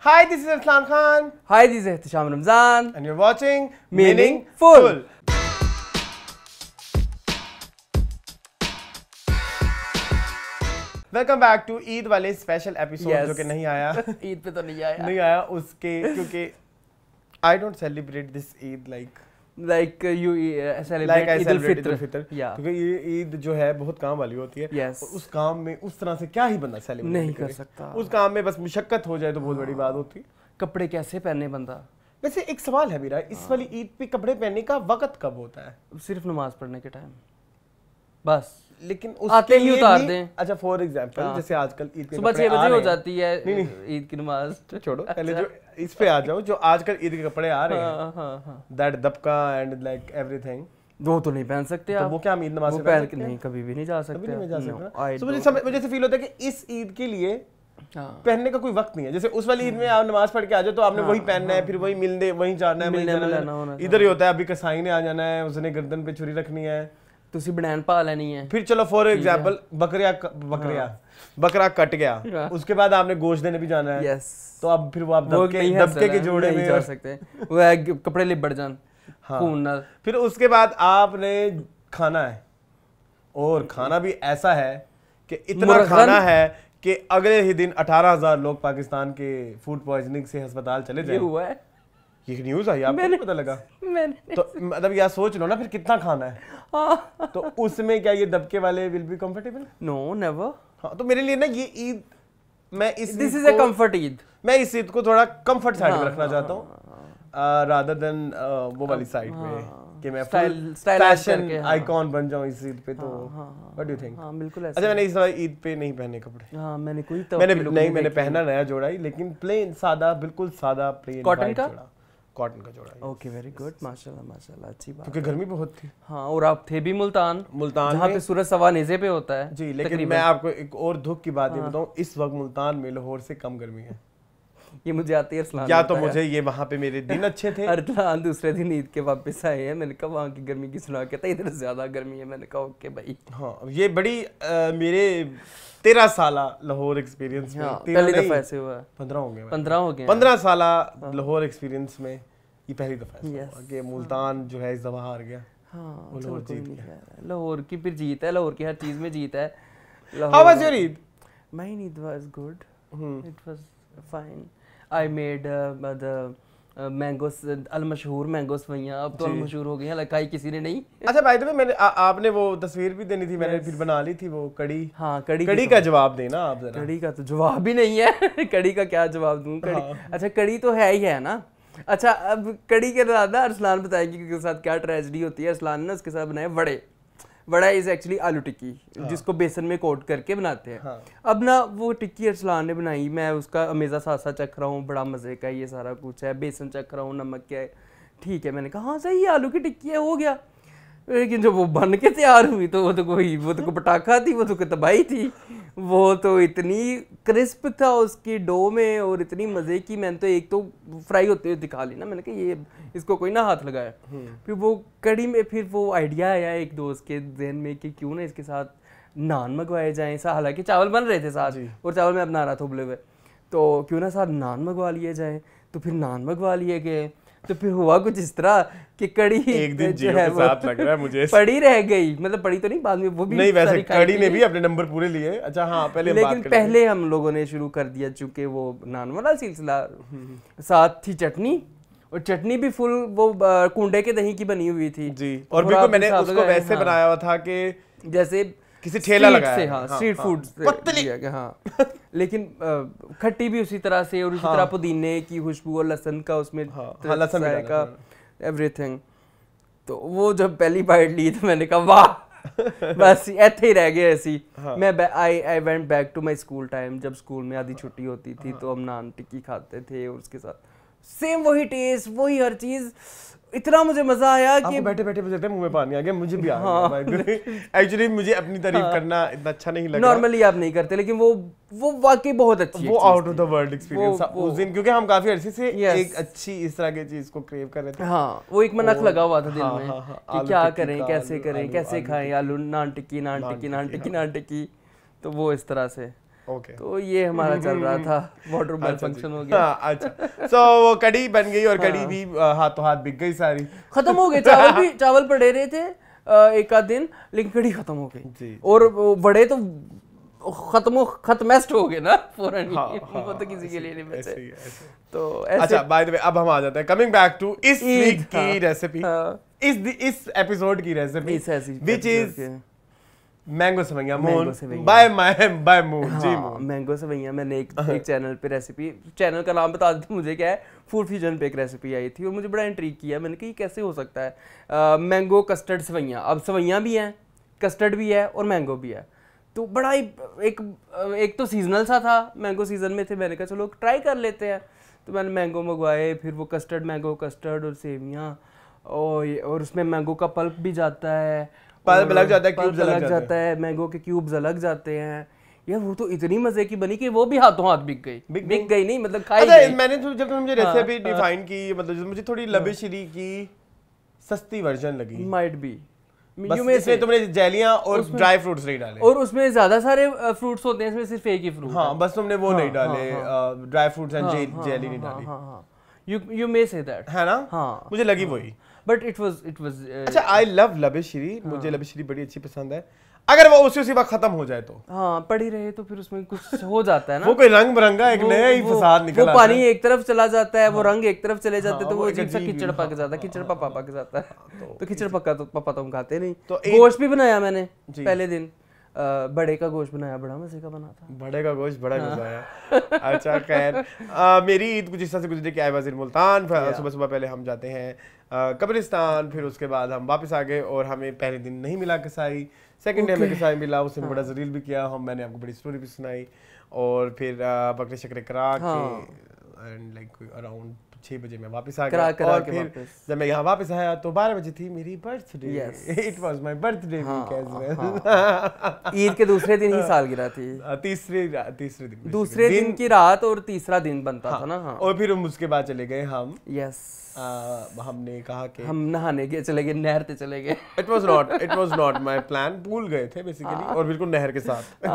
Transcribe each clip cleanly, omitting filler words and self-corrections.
Hi, this is Arslan Khan. Hi, this is Ihtisham Ramzan. And you're watching Meaningful. Welcome back to Eid वाले special episode जो कि नहीं आया ईद पे तो नहीं आया उसके क्योंकि I don't celebrate this Eid like you celebrate Eid al-Fitr. क्योंकि ये ईद जो है बहुत काम वाली होती है। yes. और उस काम में उस तरह से क्या ही बंदा सेलिब्रेट नहीं कर सकता। उस काम में बस मुशक्कत हो जाए तो बहुत बड़ी बात होती है। कपड़े कैसे पहने बंदा। वैसे एक सवाल है मेरा, इस वाली ईद पे कपड़े पहनने का वक्त कब होता है? सिर्फ नमाज पढ़ने के टाइम बस। लेकिन आते ही उतार दें। अच्छा फॉर एग्जांपल जैसे आजकल ईद के सुबह 6 बजे हो जाती है ईद की नमाज। छोड़ो पहले जो इस पे आ जाओ, जो आजकल ईद के कपड़े आ रहे हैं दैट दबका एंड लाइक एवरीथिंग, वो तो नहीं पहन सकते आप। तो वो क्या हम ईद नमाज पहन के नहीं, कभी भी नहीं जा सकते। कभी नहीं जा सकते। मुझे से फील होता है कि इस ईद के लिए पहनने का कोई वक्त नहीं है। जैसे उस वाली ईद में आप नमाज पढ़ के आ जाओ तो आपने वही पहनना है, फिर वही मिलने वही जाना है, इधर ही होता है। अभी कसाई ने आ जाना है, उसने गर्दन पे छुरी रखनी है, तुसी बनैन पा लेनी है। फिर चलो फॉर एग्जांपल बकरा कट गया, उसके बाद आपने गोश्त देने भी जाना है। तो अब फिर वो आप दबके के जोड़े में जा सकते, वो कपड़े लिबड़ जान खून ना। फिर उसके बाद आपने खाना है, और खाना भी ऐसा है कि इतना खाना है कि अगले ही दिन 18,000 लोग पाकिस्तान के फूड पॉइजनिंग से अस्पताल चले जाए। हुआ है, ये न्यूज़ आई, आपको नहीं पता लगा? तो मतलब यार सोच लो ना फिर कितना खाना है। तो उसमें क्या ये दबके वाले will be comfortable? No never. हाँ, तो मेरे लिए ना ये ईद, मैं this is a comfort Eid. मैं इस ईद को थोड़ा कंफर्ट साइड में रखना चाहता हूँ रादर देन वो वाली साइड में कि मैं फैशन आइकॉन बन जाऊं इस ईद पे। तो व्हाट डू यू थिंक? हां बिल्कुल ऐसा। अच्छा, मैंने इस बार ईद पे नहीं पहने कपड़े। हां मैंने मैंने पहना नया जोड़ा ही, लेकिन प्लेन सादा, बिल्कुल सादा प्लेन कॉटन का जोड़ा। ओके वेरी गुड, माशाल्लाह अच्छी बात। क्योंकि गर्मी बहुत थी। हाँ, और आप थे भी मुल्तान जहाँ पे सूरज सवा नेज़े पे होता है जी। लेकिन मैं आपको एक और दुख की बात ये बताऊं, इस वक्त मुल्तान में लाहौर से कम गर्मी है। ये मुझे आती है अरसलान, या तो मुझे ये वहाँ पे मेरे दिन अच्छे थे। अरसलान दूसरे दिन ईद के वापस आए हैं, मैंने कहा वहाँ की गर्मी की सुना के, इधर ज्यादा गर्मी है। मैंने कहा ओके भाई। हाँ, ये बड़ी मेरे 13 साल लाहौर एक्सपीरियंस में पहली दफा ऐसे हुआ। 15 हो गए 15 साल लाहौर एक्सपीरियंस में ये पहली दफा हुआ कि मुल्तान जो है इस दफा हार गया। हाँ, लाहौर जीत गया। लाहौर की फिर जीत है, लाहौर की हर चीज में जीत है। How was your Eid? My Eid was good, it was fine. I made the mangoes, अल मशहूर मैंगोस वैया, अब तो अल मशहूर हो गई हैं, लगाई किसी ने नहीं। अच्छा बाय द वे, मैंने आपने वो तस्वीर भी देनी थी, मैंने फिर बना ली थी वो कड़ी। हाँ, कड़ी का जवाब देना आप जरा। कड़ी का तो जवाब ही नहीं है। कड़ी का क्या जवाब दूं? कड़ी अच्छा, कड़ी तो है ही है ना। अच्छा, अब कड़ी के साथ ना अरसलान बताएंगे कि उसके साथ क्या ट्रेजेडी होती है। अरसलान ने उसके साथ बनाए वड़े। वड़ा इज एक्चुअली आलू टिक्की, जिसको बेसन में कोट करके बनाते हैं। अब ना वो टिक्की अरसलान ने बनाई, मैं उसका अमेज़ा साथ साथ चख रहा हूँ, बड़ा मज़े का ये सारा कुछ है, बेसन चख रहा हूँ, नमक क्या है, ठीक है। मैंने कहा हाँ सही है, आलू की टिक्की है, हो गया। लेकिन जब वो बन के तैयार हुई तो वो तो पटाखा थी, वो तो कोई तबाही थी। वो तो इतनी क्रिस्प था उसकी डो में, और इतनी मज़े की। मैंने तो एक तो फ्राई होते हुए दिखा ली ना, मैंने कहा ये इसको कोई ना हाथ लगाया। फिर वो कड़ी में फिर वो आइडिया आया एक दोस्त के जहन में कि क्यों ना इसके साथ नान मंगवाए जाएँ। हालांकि चावल बन रहे थे साथ, और चावल मैं बना रहा था उबले हुए, तो क्यों ना साथ नान मंगवा लिए जाए। तो फिर नान मंगवा लिए गए। तो फिर हुआ कुछ इस तरह कि कड़ी एक दिन जो है साथ लग रहा है मुझे पड़ी रह गई, मतलब पड़ी तो नहीं, बाद में वो भी नहीं, वैसे कड़ी ने भी अपने नंबर पूरे लिए। अच्छा हाँ, लेकिन पहले हम लोगों ने शुरू कर दिया, चूंकि वो नान वाला सिलसिला। साथ थी चटनी, और चटनी भी फुल वो कुंडे के दही की बनी हुई थी जी। और बिल्कुल मैंने उसको वैसे बनाया हुआ था कि जैसे किसी ठेला लगाया से। हाँ, स्ट्रीट फूड से। हाँ, लेकिन खट्टी भी उसी तरह से, और उसी तरह पुदीने की खुशबू और लहसुन का उसमें लहसुन का एवरीथिंग। तो वो जब पहली बाइट ली तो मैंने कहा वाह, बस ऐसे ही रह गए ऐसी। मैं I went back to my school time, जब स्कूल में आधी छुट्टी होती थी तो हम नान टिक्की खाते थे, और उसके साथ सेम वही टेस्ट, वही हर चीज। इतना मुझे मजा आया कि बैठे बैठे मुंह में पानी आ गया। मुझे भी आ गया। एक्चुअली मुझे अपनी तारीफ करना इतना अच्छा नहीं लगा। नॉर्मली आप नहीं करते, लेकिन वो वाकई बहुत अच्छी, वो out of the world experience उस दिन, क्योंकि हम काफी अरसे से एक अच्छी इस तरह की चीज को क्रेव कर रहे थे। हाँ, वो एक मनक लगा हुआ था दिल में कि क्या करें, कैसे करें, कैसे खाएं, आलू नान टिक्की, नान टिक्की, नान टिक्की, नान टिक्की। तो वो इस तरह से ओके तो ये हमारा चल रहा था, वार्डरोब मैल फंक्शन हो गया। अच्छा सो वो कड़ी बन गई और कड़ी भी हाथों हाथ बिक गई सारी, खत्म हो गए। चावल पड़े रहे थे एक आध दिन, लेकिन कड़ी खत्म हो गई। और बड़े तो खत्मेस्ट हो गए ना फौरन ही, वो तो किसी के लिए नहीं बचे। तो अच्छा बाय द वे अब हम आ जाते हैं कमिंग बैक टू इस वीक की रेसिपी, इस एपिसोड की recipe which is mango seviyan by Moon. जी मून मैंगो सेवइयां। मैंने एक चैनल पे रेसिपी, चैनल का नाम बता देती मुझे क्या है, फूड फ्यूजन पे एक रेसिपी आई थी और मुझे बड़ा इंट्रीग किया। मैंने कहा ये कैसे हो सकता है, मैंगो कस्टर्ड सेवइयां। अब सेवइयां भी हैं, कस्टर्ड भी है और मैंगो भी है। तो बड़ा ही एक तो सीजनल सा था, मैंगो सीजन में थे। मैंने कहा चलो ट्राई कर लेते हैं। तो मैंने मैंगो मंगवाए, फिर वो मैंगो कस्टर्ड और सेवियाँ, और उसमें मैंगो का पल्प भी जाता है, पल्प अलग जाता है, क्यूब्स अलग जाता है, मैंगो के क्यूब्स अलग जाते हैं। यार वो तो इतनी मजे की बनी कि वो भी हाथों हाथ बिक गई नहीं, मतलब खाई गई। मैंने जब मुझे रेसिपी डिफाइन की, मतलब मुझे थोड़ी लबेशिरी की सस्ती वर्जन लगी। माइट बी इसमें तुमने जेलियां और ड्राई फ्रूट्स नहीं डाले, और उसमें ज्यादा सारे फ्रूट्स होते हैं, इसमें सिर्फ एक ही फ्रूट। हाँ बस तुमने वो नहीं डाले, ड्राई फ्रूट्स एंड जेली नहीं डाली। You may say that, है ना? हाँ मुझे लगी वही, but it was अच्छा आई लव लबेशिरी, मुझे लबेशिरी बड़ी अच्छी पसंद है। अगर वो उसी वक्त खत्म हो जाए तो हाँ पड़ी रहे तो फिर उसमें कुछ हो जाता है ना। वो कोई रंग बिरंगा एक नया ही फसाद निकल आता है, वो पानी एक तरफ चला जाता है, वो रंग एक तरफ चले जाते, तो वो अजीब सा कीचड़ पक जाता है, कीचड़ पक जाता है। तो कीचड़ पक्का तो पापा तुम खाते नहीं। तो गोश्त भी बनाया मैंने पहले दिन, बड़े का गोश्त बनाया, बड़ा मजे का बना था। बड़े का गोश्त बड़ा मजा आया। अच्छा खैर मेरी ईद कुछ इस तरह से गुजरी कि आई वाज इन मुल्तान। सुबह सुबह पहले हम जाते हैं कब्रिस्तान, फिर उसके बाद हम वापस आ गए और हमें पहले दिन नहीं मिला कसाई, सेकंड डे हमें कसाई मिला, उसने बड़ा जलील भी किया, मैंने आपको बड़ी स्टोरी भी सुनाई। और फिर बकरे शकरे करा के एंड लाइक अराउंड 6 बजे मैं वापस आ गया। और फिर जब मैं यहाँ वापस आया तो 12 बजे थी मेरी birthday. It was my birthday week as well. Eid के दूसरे दिन ही सालगिरह थी, दूसरे दिन की रात और तीसरा दिन बनता था ना। और फिर हम उसके बाद चले गए हम, यस हमने कहा कि हम नहाने के चले गए, नहर पे चले गए। It was not my plan, भूल गए थे बेसिकली, और बिल्कुल नहर के साथ।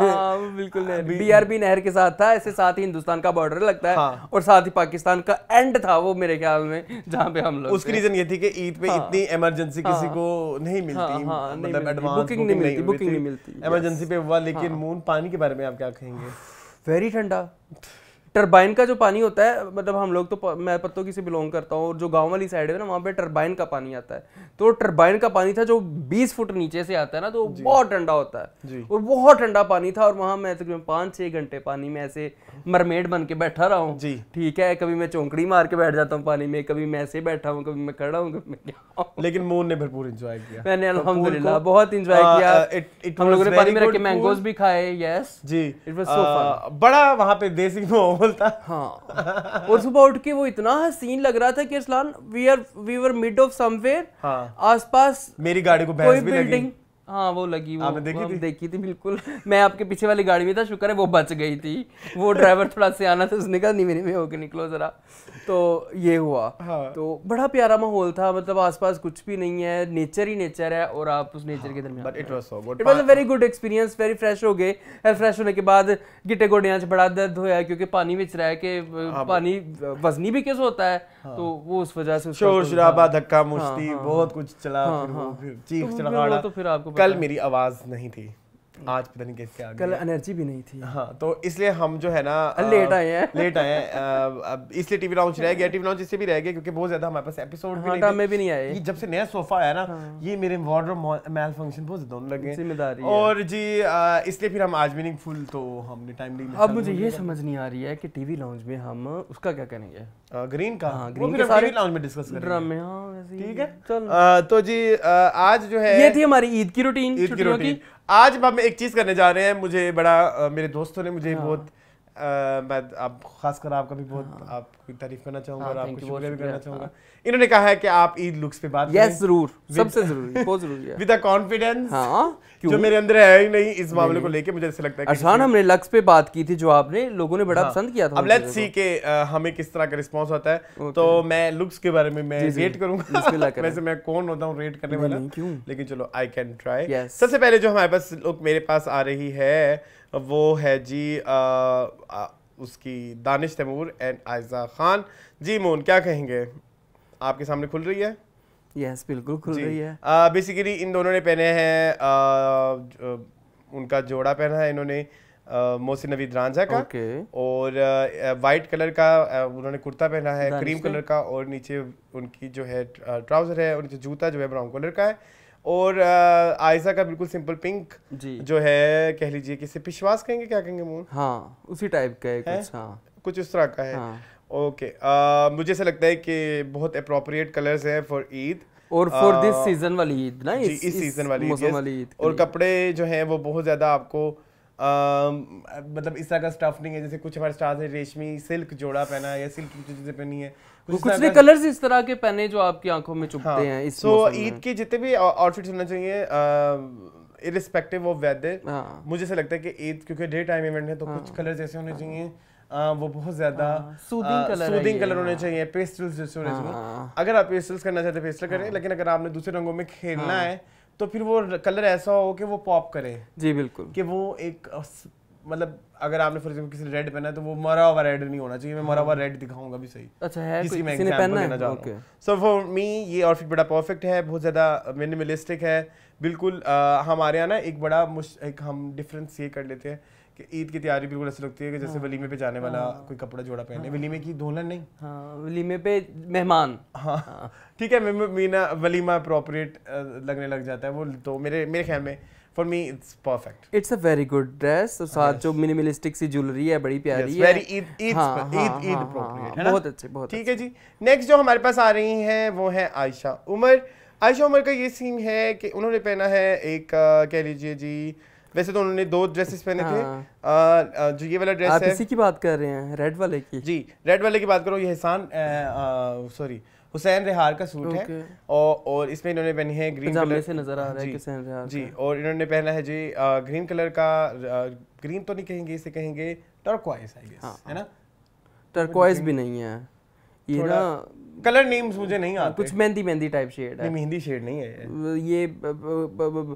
बिल्कुल नहर, बीआरबी नहर के साथ था, ऐसे साथ ही हिंदुस्तान का बॉर्डर लगता है और साथ ही पाकिस्तान का एंड था वो मेरे ख्याल में, जहाँ पे हम लोग। उसकी रीजन ये थी कि ईद पे इतनी इमरजेंसी किसी को नहीं मिलती, मतलब एडवांस बुकिंग नहीं मिलती, इमरजेंसी पे हुआ। लेकिन मून पानी के बारे में आप क्या कहेंगे? वेरी ठंडा। टरबाइन का जो पानी होता है, मतलब हम लोग तो, मैं पत्तों से बिलोंग करता हूँ, और जो गांव वाली साइड है ना वहाँ पे टरबाइन का पानी आता है। तो टरबाइन का पानी था जो 20 फुट नीचे से आता है ना, तो बहुत ठंडा होता है और बहुत ठंडा पानी था। और वहाँ मैं तकरीबन 5-6 घंटे पानी में ऐसे मरमेड बन के बैठा रहा हूँ। ठीक है, कभी मैं चौंकड़ी मार के बैठ जाता हूँ पानी में, कभी मैं ऐसे बैठा हूँ, कभी मैं खड़ा हूँ, कभी मैं क्या। लेकिन मून ने भरपूर एंजॉय किया। मैंने अल्हम्दुलिल्लाह बहुत एंजॉय किया। हम लोगों ने पानी में रख के मैंगोज भी खाए। यस जी, इट वाज सो फन। बड़ा वहाँ पे देसी माहौल था। हाँ और सुबह उठ के वो इतना हसीन लग रहा था कि Arsalan we were mid of somewhere, आसपास मेरी गाड़ी को भैंस भी लगी। हाँ वो लगी, वो देखी थी बिल्कुल। मैं आपके पीछे वाली गाड़ी में था, शुक्र है वो बच गई थी। वो ड्राइवर थोड़ा से आना था, उसने कहा नहीं मेरे में होके निकलो जरा। तो ये हुआ। तो बड़ा प्यारा माहौल था, मतलब आसपास कुछ भी नहीं है, नेचर ही नेचर है और आप उस नेचर के दरमियान। It was a very good experience, very fresh हो गए। फ्रेश होने के बाद गिट्टे गोडियां च बड़ा दर्द होया, क्योंकि पानी में रह के पानी वजनी भी कैसे होता है, तो वो उस वजह से शोर शराबा धक्का मुश्ती बहुत कुछ चला। फिर वो चीख चढ़ाड़ा। तो फिर आपको कल मेरी आवाज नहीं थी, आज पता नहीं कैसे आ गई, कल एनर्जी भी नहीं थी। हाँ तो इसलिए हम जो है ना लेट आए हैं इसलिए टीवी लाउंज रह गया। टीवी लाउंज इससे भी रह गया क्योंकि बहुत ज्यादा हमारे पास एपिसोड भी नहीं आए। जब से नया सोफा आया ना, ये मेरे वार्डरोब मैल फंक्शन बहुत ज्यादा होने लगे, जिम्मेदारी। और जी इसलिए फिर हम आज मीनिंगफुल तो हमने टाइम नहीं। अब मुझे ये समझ नहीं आ रही है कि टीवी लाउंज में हम उसका क्या करेंगे, ग्रीन का। ग्रीन के सारे लाउंज में डिस्कस करेंगे ड्रामे। हाँ वैसे ठीक है। तो जी आज जो है ये थी हमारी ईद की रूटीन। आज हम एक चीज करने जा रहे हैं। मुझे बड़ा मेरे दोस्तों ने मुझे बहुत मैं आप खासकर आपका भी बहुत आपकी तारीफ करना चाहूंगा और आपको शुक्रिया भी करना चाहूंगा। इन्होंने कहा है कि आप ईद लुक्स पे बात करें। जरूर, सबसे जरूरी, बहुत जरूरी है। विद अ कॉन्फिडेंस जो मेरे अंदर है ही नहीं इस मामले को लेके। मुझे ऐसा लगता है अरसान हमने लक्स पे बात की थी, जो आपने लोगों ने बड़ा पसंद किया था। अब लेट्स सी के हमें किस तरह का रिस्पांस होता है। तो मैं लुक्स के बारे में मैं रेट करूंगा। वैसे मैं कौन होता हूँ रेट करने वाला, लेकिन चलो आई कैन ट्राई। सबसे पहले जो हमारे पास लुक मेरे पास आ रही है वो है जी उसकी दानिश तैमूर एंड आयजा खान। जी मून क्या कहेंगे, आपके सामने खुल रही है? यस बिल्कुल खुल रही है। बेसिकली इन दोनों ने पहने हैं उनका जोड़ा पहना है इन्होंने मोहसिन नवीद रांझा का, और वाइट कलर का उन्होंने कुर्ता पहना है क्रीम कलर का, और नीचे उनकी जो है ट्राउजर है, और नीचे जूता जो है ब्राउन कलर का है, और आयशा का बिल्कुल सिंपल पिंक जो है, कह लीजिए कि इसे पिशवास कहेंगे, क्या कहेंगे मून? हाँ उसी टाइप का है कुछ, हाँ कुछ उस तरह का है। ओके मुझे ऐसा लगता है कि बहुत अप्रोप्रिएट कलर्स हैं फॉर ईद और फॉर दिस सीजन वाली ईद ना, इस सीजन वाली ईद। और कपड़े जो हैं वो बहुत ज़्यादा आपको मतलब इस तरह का स्टफ नहीं है, जैसे कुछ हमारे स्टार्स ने रेशमी सिल्क जोड़ा पहना है या सिल्क की चीजें पहनी है, कुछ ने कलर्स इस तरह के पहने जो आपकी आंखों में चुभते हैं इस मौसम में। ईद के जितने भी आउटफिट्स होना चाहिए इररिस्पेक्टिव ऑफ वेदर, मुझे ऐसा लगता है कि ईद क्योंकि डे टाइम इवेंट है तो कुछ कलर्स ऐसे होने चाहिए वो बहुत ज्यादा सूदिंग कलर होने चाहिए, पेस्टल्स जैसे होने चाहिए। अगर आप पेस्टल्स करना चाहते हैं पेस्टल करें, लेकिन अगर आपने दूसरे रंगों में खेलना है तो फिर वो कलर ऐसा हो कि वो पॉप करे। जी बिल्कुल, कि वो एक मतलब अगर आपने फॉर एग्जांपल किसी ने रेड पहना है तो वो मरा हुआ रेड नहीं होना चाहिए, मैं मरा हुआ रेड दिखाऊंगा भी सही। अच्छा है किसी ने पहना है? सो फॉर मी ये आउटफिट बड़ा परफेक्ट है, बहुत ज्यादा मिनिमलिस्टिक है बिल्कुल। हमारे यहाँ ना एक बड़ा एक हम डिफरेंस ये कर लेते हैं कि ईद की तैयारी बिल्कुल ऐसी लगती है कि जैसे वलीमे पे जाने वाला कोई कपड़ा जोड़ा पहने, वलीमे की दुल्हन नहीं, वलीमे पे मेहमान। हाँ ठीक है, मीना वलीमा अप्रोप्रिएट लगने लग जाता है वो, तो मेरे ख्याल में for me it's perfect. It's a very good dress, और साथ जो मिनिमलिस्टिक सी ज्वेलरी है बड़ी प्यारी है, वेरी ईद अप्रोप्रिएट है ना, बहुत अच्छे बहुत ठीक है जी। नेक्स्ट जो हमारे पास आ रही हैं वो है आयशा उमर। आयशा उमर का ये सीन है कि उन्होंने पहना है एक कह लीजिए जी, वैसे तो उन्होंने 2 ड्रेसेस पहने थे, जो ये वाला ड्रेस आप इसी की बात कर रहे हैं, रेड वाले की? जी रेड वाले की बात करो, ये हुसैन रेहार का सूट है, और इसमें इन्होंने पहनी है ग्रीन कलर से नजर आ रहा है हुसैन रेहार जी, और इन्होंने पहना है जी ग्रीन कलर का, ग्रीन तो नहीं कहेंगे इसे, कहेंगे टर्क्वाइज आई गेस, है ना? टर्क्वाइज भी नहीं है ये ना, कलर नेम्स मुझे नहीं आते, कुछ मेहंदी टाइप शेड है। नहीं मेहंदी शेड नहीं है ये,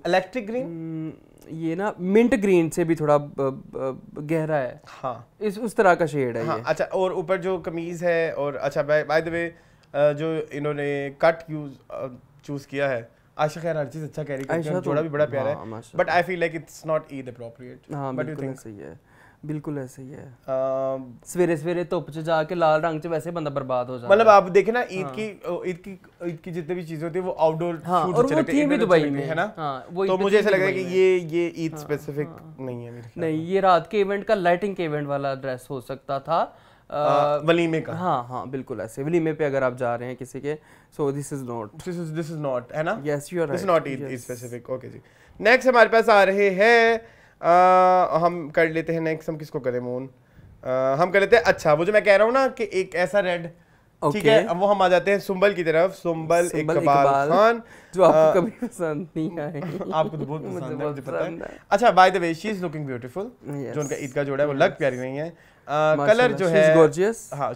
इलेक्ट्रिक ग्रीन, ये ना मिंट ग्रीन से भी थोड़ा गहरा है, हाँ उस तरह का शेड है, हाँ, ये। अच्छा, और ऊपर जो कमीज है, और अच्छा बाय द वे जो इन्होंने कट चूज किया है, आयशा खैर हर चीज अच्छा कैरी करती है, जोड़ा भी बड़ा प्यारा है, but I feel like it's not Eid appropriate. हां बिल्कुल सही है, बिल्कुल ऐसे ही है। सवेरे सवेरे धुप च जाके लाल रंग च वैसे बंदा बर्बाद हो जाता है। मतलब आप देखें ना ईद की जितने भी चीजें होती है वो आउटडोर शूट और वो थी भी दुबई में, है ना, तो मुझे ऐसा लगा कि ये ईद स्पेसिफिक नहीं है मेरे ख्याल। नहीं, ये रात के इवेंट का, लाइटिंग के इवेंट वाला ड्रेस हो सकता था, वलीमे का। हाँ बिल्कुल ऐसे वलीमे पे अगर आप जा रहे हैं किसी के, सो दिस इज नॉट है ना, yes you are right, this is not Eid specific. Okay जी, नेक्स्ट हमारे पास आ रहे हैं हम कर लेते हैं नेक्स्ट, हम किसको करें मून, हम कर लेते हैं, अच्छा वो जो मैं कह रहा हूँ ना कि एक ऐसा रेड, ठीक है, अब वो हम आ जाते हैं सुंबल की तरफ। सुंबल इकबाल खान, जो आपको कभी पसंद नहीं आए। आपको तो बहुत पसंद है, मुझे पता है। अच्छा by the way she is looking beautiful, जो उनका ईद का जोड़ा है वो लग प्यारी नहीं है, कलर जो है गॉर्जियस, हाँ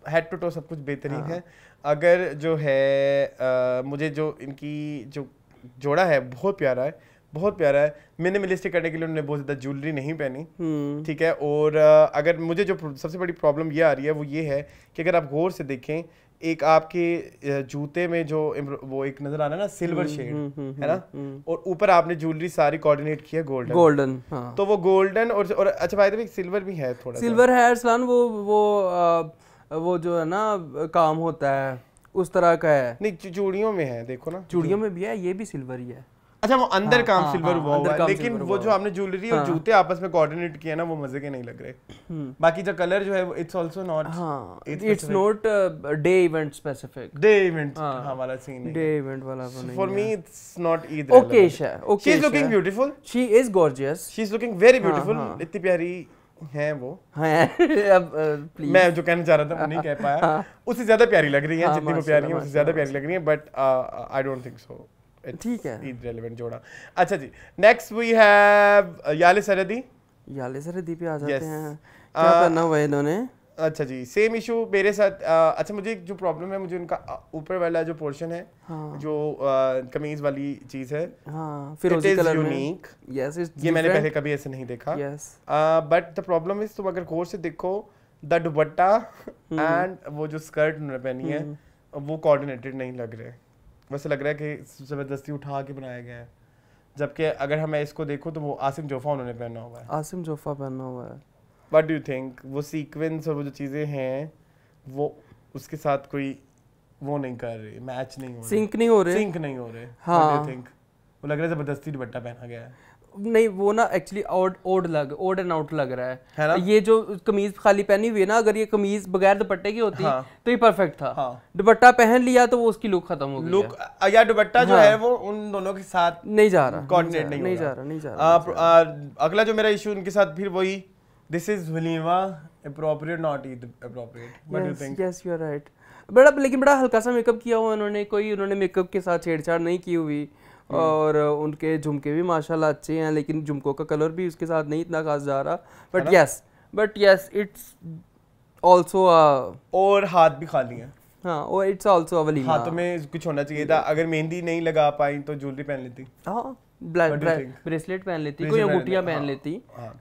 हेड टू टो सब कुछ बेहतरीन है। अगर जो है मुझे जो इनकी जो जोड़ा है बहुत प्यारा है, बहुत प्यारा है। मिनिमलिस्टिक करने के लिए उन्होंने बहुत ज़्यादा ज्वेलरी नहीं पहनी, ठीक है। और अगर मुझे जो सबसे बड़ी प्रॉब्लम ये आ रही है वो ये है कि अगर आप गौर से देखें, एक आपके जूते में जो वो एक नजर आ रहा है ना सिल्वर शेड, है ना, और ऊपर आपने ज्वेलरी सारी कोऑर्डिनेट की है गोल्डन, हाँ। तो वो गोल्डन और अच्छा भाई तो सिल्वर भी है, थोड़ा सिल्वर है अरसलान, वो जो है ना काम होता है उस तरह का है। नहीं चूड़ियों में है, देखो ना चूड़ियों में भी है, ये भी सिल्वर ही है। अच्छा वो अंदर काम सिल्वर हुआ है, लेकिन वो जो आपने ज्वेलरी और जूते आपस में कोऑर्डिनेट किया ना वो मजे के नहीं लग रहे। बाकी जो कलर जो है it's also not, it's not day event specific, day event वाला सीन है, डे इवेंट वाला नहीं है। For me it's not Eid occasion है, she is looking beautiful, she is gorgeous, she is looking very beautiful, इतनी प्यारी है वो, अब मैं जो कहना चाह रहा था वो नहीं कह पाया, उससे ज्यादा प्यारी लग रही है, जितनी वो प्यारी है उससे ज्यादा प्यारी लग रही है, but I don't think so ठीक है ईद रेलेवेंट जोड़ा। अच्छा जी, नेक्स्ट वी हैव याले सरदी। याले सरदी पे आ जाते हैं, क्या पहना हुआ है इन्होंने? अच्छा जी, सेम इशू मेरे साथ। अच्छा, मुझे जो प्रॉब्लम है, मुझे उनका ऊपर वाला जो पोर्शन है, जो कमीज वाली चीज है, फिरोजी कलर में, यूनिक। यस, ये मैंने पहले कभी ऐसे नहीं देखा। बट द प्रॉब्लम इज, तुम अगर गौर से देखो, द दुपट्टा एंड वो जो स्कर्ट उन्होंने पहनी है, वो कोऑर्डिनेटेड नहीं लग रहे। वैसे लग रहा है कि जबरदस्ती उठा के बनाया गया है, जबकि अगर मैं इसको देखूं तो वो आसिम जोफा उन्होंने पहना हुआ है। आसिम जोफा पहना हुआ है। What do you think? वो सीक्वेंस और वो जो चीज़ें हैं, वो उसके साथ कोई वो नहीं कर रही, मैच नहीं हो रही, सिंक नहीं हो रहे, सिंक नहीं हो रहे। हाँ। What do you think? वो लग रहा है जबरदस्ती दुपट्टा पहना गया है। नहीं, वो ना एक्चुअली ओड एंड आउट लग रहा है ना? ये जो कमीज खाली पहनी हुई है ना, अगर ये कमीज बगैर दुपट्टे की होती तो ये परफेक्ट था। दुपट्टा पहन लिया तो वो उसकी लुक खत्म हो गई। लुक या दुपट्टा जो है वो उन दोनों के साथ नहीं जा रहा, कोऑर्डिनेट नहीं जा रहा। अगला जो मेरा इशू उनके साथ फिर वही, this is walima appropriate, not appropriate. What do you think? Yes, you are right. लेकिन बड़ा हल्का सा मेकअप किया हुआ उन्होंने मेकअप के साथ छेड़छाड़ नहीं की हुई, और उनके झुमके भी माशाल्लाह अच्छे हैं, लेकिन झुमकों का कलर भी उसके साथ नहीं इतना खास जा रहा। बट यस इट्स आल्सो और हाथ भी खाली हैं। हाँ, और इट्स आल्सो वलीमा। हाथों में कुछ होना चाहिए था। अगर मेहंदी नहीं लगा पाई तो ज्वेलरी पहन लेती। हाँ, ब्रेसलेट पहन लेती, कोई अंगूठियां पहन लेती,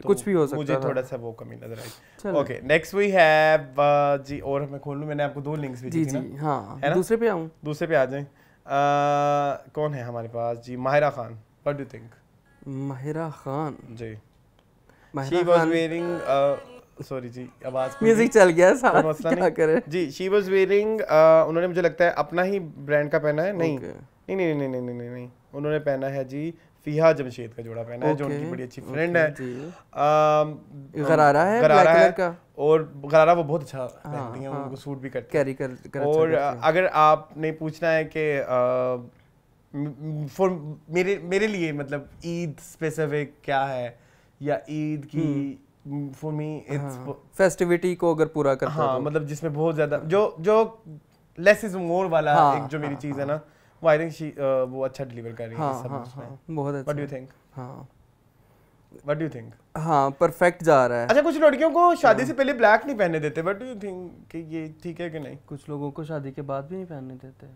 कुछ भी हो सकता है। मुझे थोड़ा सा वो कमी नजर आई। ओके, नेक्स्ट वी हैव जी, और मैं खोल लूं, मैंने आपको 2 लिंक्स भेजी थी ना। जी हां, दूसरे पे आऊं, दूसरे पे आ जाएं। कौन है हमारे पास जी? Mahira Khan. What do you think? Mahira Khan ji, she was wearing, sorry जी, आवाज म्यूजिक चल गया, क्या करें जी। शी वाज वेयरिंग, उन्होंने मुझे लगता है अपना ही ब्रांड का पहना है। नहीं नहीं नहीं नहीं नहीं नहीं, उन्होंने पहना है जी फिहा जमशेद का जोड़ा पहना है, जो उनकी बड़ी अच्छी फ्रेंड है। गरारा है, ब्लैक कलर का, और गरारा वो बहुत अच्छा पहनती हैं, उनको सूट भी करती कैरी कर। और अगर आपने पूछना है कि फॉर मेरे लिए मतलब ईद स्पेसिफिक क्या है, या ईद की फॉर मी इट्स फेस्टिविटी को अगर पूरा करता है, हाँ, मतलब जिसमें बहुत ज्यादा जो लेस इज मोर वाला एक जो मेरी चीज है ना, वो आई थिंक वो अच्छा डिलीवर कर रही है सब उसमें। बहुत अच्छा। What do you think? हाँ, व्हाट डू यू थिंक? हाँ, परफेक्ट जा रहा है। अच्छा, कुछ लड़कियों को शादी से पहले ब्लैक नहीं पहनने देते। व्हाट डू यू थिंक कि ये ठीक है कि नहीं? कुछ लोगों को शादी के बाद भी नहीं पहनने देते,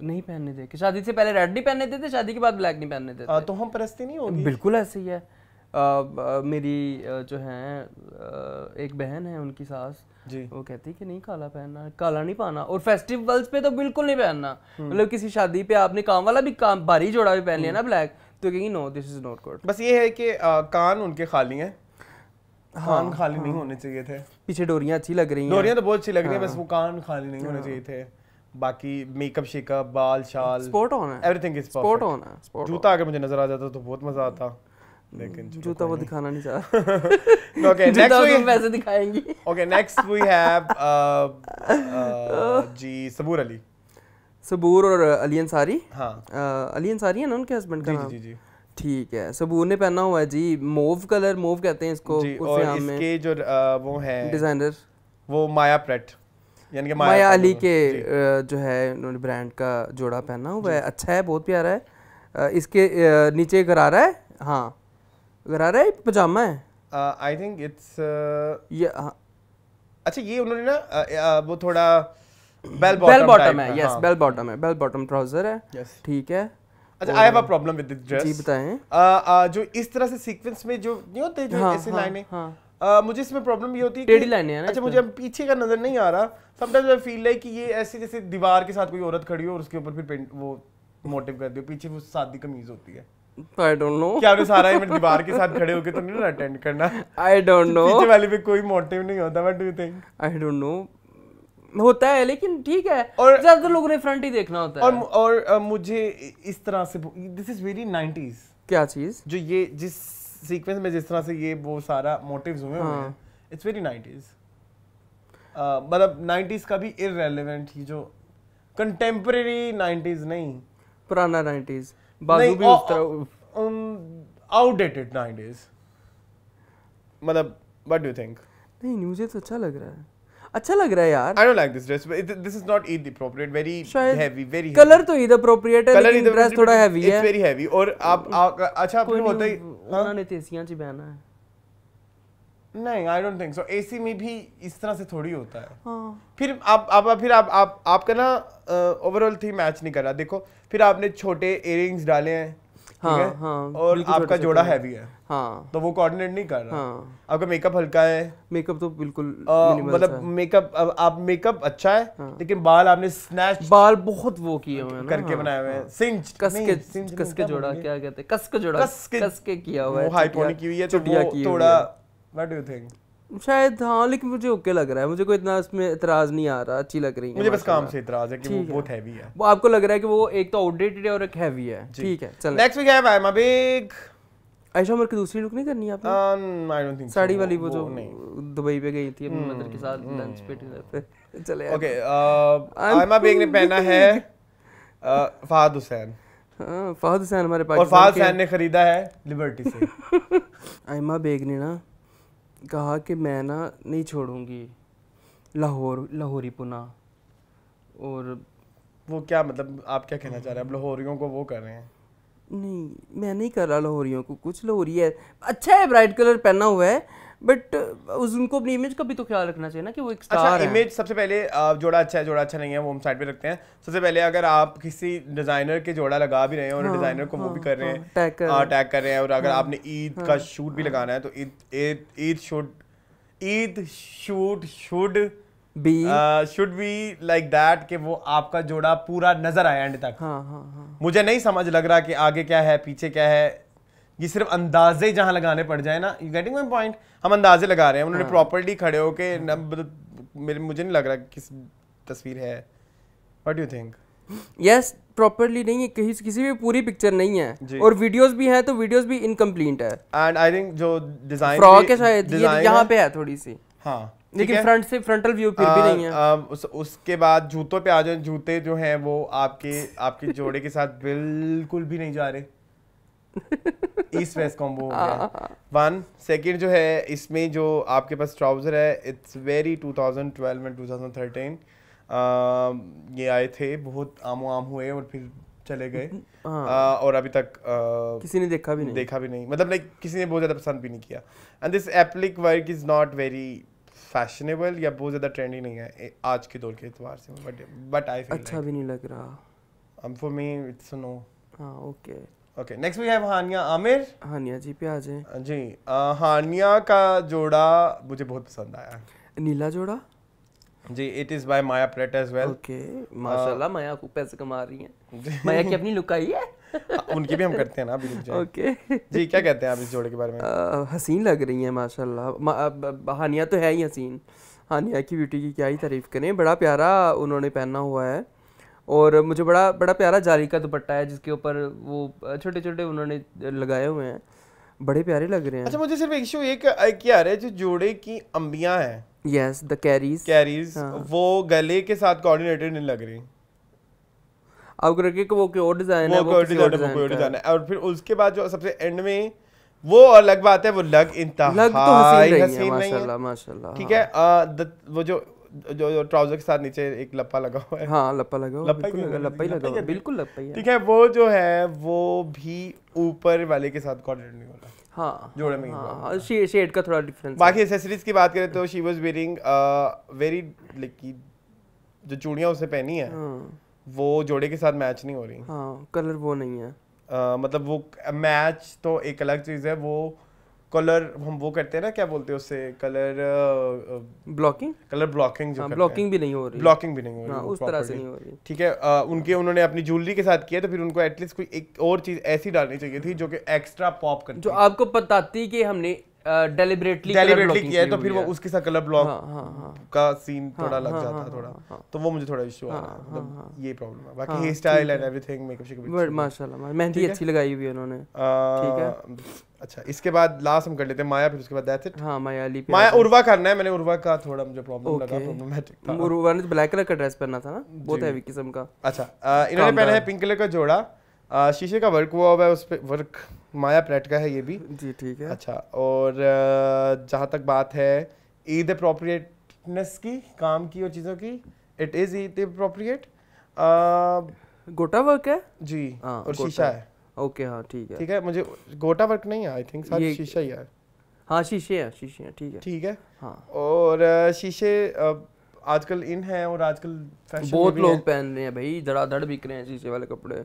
नहीं पहनने देते। शादी से पहले रेड नहीं पहनने देते, शादी के बाद ब्लैक नहीं पहनने देते। तो हम परस्ती नहीं होगी? बिल्कुल ऐसे ही है। मेरी जो है एक बहन है, उनकी सास जी, वो कहती कि नहीं काला पहनना, काला नहीं पाना, और फेस्टिवल्स पे तो बिल्कुल नहीं पहनना। मतलब किसी शादी पे आपने काम वाला भी काम भारी जोड़ा भी पहन लिया ना ब्लैक, तो कहेंगी no this is not good. बस ये है कि कान उनके खाली हैं, कान खाली नहीं होने चाहिए थे। पीछे डोरियां अच्छी लग रही हैं, डोरियां तो बहुत अच्छी लग रही हैं, बस वो कान खाली नहीं होने चाहिए थे। बाकी मेकअप शेकअप, बाल शाल, स्पॉट ऑन है, एवरीथिंग इज स्पॉट ऑन है। जूता अगर मुझे नजर आ जाता तो बहुत मजा आता, लेकिन जूता वो दिखाना नहीं चाह। ओके, नेक्स्ट वी वैसे दिखाएंगे। ओके, नेक्स्ट वी हैव जी सबूर अली। सबूर और अली अंसारी। हाँ, अली अंसारी है ना उनके हस्बैंड का नाम? जी जी, ठीक है। सबूर ने पहना हुआ है जी मोव कलर, मोव कहते हैं इसको जी, और इसके जो वो है डिजाइनर, वो माया प्रेट, यानी कि माया अली के जो है उन्होंने ब्रांड का जोड़ा पहना हुआ है। अच्छा है, बहुत प्यारा है। इसके नीचे गरारा है, हाँ गरारा है, पजामा है, आई थिंक इट्स ये। अच्छा, ये उन्होंने ना वो थोड़ा बेल बॉटम है, यस बेल बॉटम है, बेल बॉटम ट्राउजर है, ठीक है। अच्छा, I have a problem with this dress. जी बताएं। जो इस तरह से सीक्वेंस में जो नहीं होते, जो ऐसे लाइनें, मुझे इसमें प्रॉब्लम ये होती है टेढ़ी लाइनें हैं ना। अच्छा, मुझे अब पीछे का नजर नहीं आ रहा, समटाइम्स आई फील लाइक कि ये ऐसे जैसे दीवार के साथ कोई औरत खड़ी हो और उसके ऊपर फिर पेंट वो मोटिव कर दियो, पीछे वो सादी कमीज होती है। I don't know. क्या आपने सारा इवेंट दीवार के साथ खड़े होके तो नहीं ना अटेंड करना? I don't know. पीछे वाले पे कोई मोटिव नहीं होता। What do you think? I don't know. होता है, लेकिन ठीक है, और ज्यादातर लोगों ने फ्रंट ही देखना होता है। और मुझे इस तरह से दिस इज वेरी 90s। क्या चीज? जो ये जिस सीक्वेंस में जिस तरह से ये वो सारा मोटिव्स हुए हैं, इट्स वेरी 90s। मतलब 90s का भी इररिलेवेंट, ही जो कंटेम्परेरी 90s नहीं, पुराना 90s, बाजू भी उस तरह आउटडेटेड 90s। मतलब व्हाट डू यू थिंक? नहीं, मुझे तो अच्छा लग रहा है, अच्छा लग रहा है यार। I don't like this dress. This is not Eid appropriate. Very heavy, very heavy. Colour तो Eid appropriate है, लेकिन ड्रेस थोड़ा heavy है। It's very heavy. और आप अच्छा आपने होता ही उन्होंने तेसियां ची पहना है। नहीं, I don't think so. AC में भी इस तरह से थोड़ी होता है। फिर आपका ना ओवरऑल थीम मैच नहीं कर रहा। देखो फिर आपने छोटे इयररिंग्स डाले हैं, ठीक है, और आपका जोड़ा हैवी है, तो वो कोऑर्डिनेट नहीं कर रहा। आपका मेकअप हल्का है, मेकअप तो बिल्कुल मतलब मेकअप आप मेकअप अच्छा है, लेकिन बाल आपने स्नैच, बाल बहुत वो किए हुए हैं करके बनाए हुए हैं, सिंच कस के जोड़ा, क्या कहते हैं, कस के किया हुआ है, वो हाई पोनी की हुई है, तो वो थोड़ा व्हाट डू यू थिंक? शायद हाँ, लेकिन मुझे ओके लग रहा है, मुझे कोई इतना उसमें इतराज नहीं आ रहा, अच्छी लग रही है मुझे। बस काम से इतराज है कि वो बहुत हैवी है। वो आपको लग रहा है कि वो एक तो आउटडेटेड है और एक हैवी है, ठीक है। चल next we have Aima Baig. Ayesha Omar की दूसरी लुक नहीं करनी आपने? आई डोंट थिंक साड़ी वाली, वो जो दुबई पे गई थी अपनी मदर के साथ लंच पे। चले ओके, आयमा बेग ने पहना है फहद हुसैन। हाँ, फहद हुसैन हमारे पास, और फहद हुसैन ने खरीदा है लिबर्टी से। आयमा बेग ने ना कहा कि मैं ना नहीं छोड़ूंगी लाहौरी पुना। और वो क्या मतलब, आप क्या कहना चाह रहे हैं? अब लाहौरियों को वो कर रहे हैं? नहीं, मैं नहीं कर रहा लाहौरियों को, कुछ लाहौरी है, अच्छा है, ब्राइट कलर पहना हुआ है, बट उनको अपनी इमेज का भी तो ख्याल रखना चाहिए ना कि वो एक स्टार है। इमेज सबसे पहले, जोड़ा अच्छा है, जोड़ा अच्छा नहीं है, वो हम साइड पे रखते हैं। सबसे पहले अगर आप किसी डिजाइनर के जोड़ा लगा भी रहे हैं और डिजाइनर को वो भी कर रहे हैं, टैग कर रहे हैं, और अगर आपने ईद का शूट भी लगाना है तो Eid shoot should be like that कि वो आपका जोड़ा पूरा नजर आए एंड तक। मुझे नहीं समझ लग रहा कि आगे क्या है पीछे क्या है, ये सिर्फ अंदाजे जहां लगाने पड़ जाए ना, यू गेटिंग माय पॉइंट? हम अंदाजे लगा रहे हैं, उन्होंने प्रॉपर्ली खड़े होके मुझे नहीं लग रहा किस तस्वीर है। What do you think? Yes, properly नहीं है, किसी भी पूरी पिक्चर नहीं है, और वीडियोस भी हैं तो वीडियोस भी इनकम्प्लीट है। एंड आई थिंक जो डिजाइन फ्रॉक है शायद ये यहाँ पे है थोड़ी सी, हाँ, लेकिन फ्रंट से फ्रंटल व्यू फिर भी नहीं है। उसके बाद जूतों पे आ जाए, जूते जो हैं वो आपके जोड़े के साथ बिल्कुल भी नहीं जा रहे। ईस्ट वेस्ट कॉम्बो हो गया। वन सेकंड जो है इसमें जो आपके पास ट्राउजर है, इट्स वेरी 2012 एंड 2013 ये आए थे, बहुत आमो आम हुए और फिर चले गए, और अभी तक किसी ने देखा भी नहीं, मतलब लाइक किसी ने बहुत ज्यादा पसंद भी नहीं किया। And this applique work is not very fashionable या बहुत ज्यादा ट्रेंडी नहीं है आज के दौर के एतबार से, बट आई फील अच्छा भी नहीं लग रहा। For me it's no. हाँ, okay, next we have Hania Aamir. Hania ji पे आ जाए जी। हानिया का जोड़ा मुझे बहुत पसंद आया, नीला जोड़ा जी। It is by Maya pret as well. Okay, माशाल्लाह, माया को पैसे कमा रही हैं। माया की अपनी लुक आई है। उनकी भी हम करते हैं ना अभी। ओके जी, क्या कहते हैं आप इस जोड़े के बारे में? हसीन लग रही हैं माशाल्लाह। हानिया तो है ही हसीन, हानिया की ब्यूटी की क्या ही तारीफ करें। बड़ा प्यारा उन्होंने पहना हुआ है, और मुझे बड़ा प्यारा जारी का दुपट्टा है जिसके ऊपर वो छोटे छोटे उन्होंने लगाए हुए हैं, बड़े प्यारे लग रहे हैं। अच्छा, मुझे सिर्फ इशू एक क्या है, जो जोड़े की अंबियां हैं, यस, द कैरीज, वो गले के साथ कोऑर्डिनेटेड नहीं लग रही। आपको रखे कि वो कोई और डिजाइन है, वो डिजाइन है, और फिर उसके बाद जो सबसे एंड में वो अलग बात है, वो लग इंतहाई हसीन नहीं है, माशाल्लाह। ठीक है, वो जो ट्राउजर के साथ नीचे एक लप्पा लगा हुआ है, हाँ, लप्पा लगा हुआ, बिल्कुल लप्पा ही है, ठीक है, वो जो है वो भी ऊपर वाले के साथ कोऑर्डिनेट नहीं हो रहा। हाँ, जोड़े में हाँ, शेड का थोड़ा डिफरेंस। बाकी एक्सेसरीज की बात करें तो she was wearing very like, जो चूड़ियां उसने पहनी है वो जोड़े के साथ मैच नहीं हो रही। हाँ, कलर वो नहीं है, मतलब वो मैच तो एक अलग चीज है, वो कलर हम वो करते हैं ना, क्या बोलते हैं उससे, कलर ब्लॉकिंग जो ब्लॉकिंग भी नहीं हो रही, उस तरह से नहीं हो रही, ठीक है। उन्होंने अपनी ज्वेलरी के साथ किया, तो फिर उनको एटलीस्ट कोई एक और चीज ऐसी डालनी चाहिए थी जो कि एक्स्ट्रा पॉप करती, जो आपको बताती कि हमने डेलिबरेटली किया है, तो फिर वो उसके साथ कलर ब्लॉक का सीन थोड़ा लग जाता थोड़ा, तो वो मुझे थोड़ा इशू आ रहा है, मतलब ये प्रॉब्लम है। बाकी hair style and everything, makeup माशाल्लाह, मेहंदी अच्छी लगाई हुई है उन्होंने, ठीक है। अच्छा, इसके बाद लास्ट हम कर लेते हैं माया, फिर उसके बाद दैट्स इट। हाँ, माया उर्वा करना है, मैंने उर्वा का थोड़ा मुझे प्रॉब्लमेटिक था। उर्वा ने ब्लैक कलर का ड्रेस पहना था ना, बहुत हैवी किस्म का। अच्छा, इन्होंने पहना है पिंक कलर का जोड़ा, शीशे का वर्क हुआ हुआ है, उस पे वर्क माया प्लेट का है ये भी जी, ठीक है। अच्छा, और जहाँ तक बात है ईद अप्रोप्रिएटनेस की, काम की और चीज़ों की, इट इज़ ईद अप्रोप्रिएट। गोटा वर्क है जी, और शीशा है। ओके, हाँ, ठीक है, मुझे गोटा वर्क नहीं है, आई थिंक शायद शीशा ही है। हाँ शीशे हैं ठीक है। ठीक है हाँ। और शीशे आजकल इन है और आजकल फैशन बहुत लोग पहन रहे हैं भाई, धड़ाधड़ बिक रहे हैं शीशे वाले कपड़े।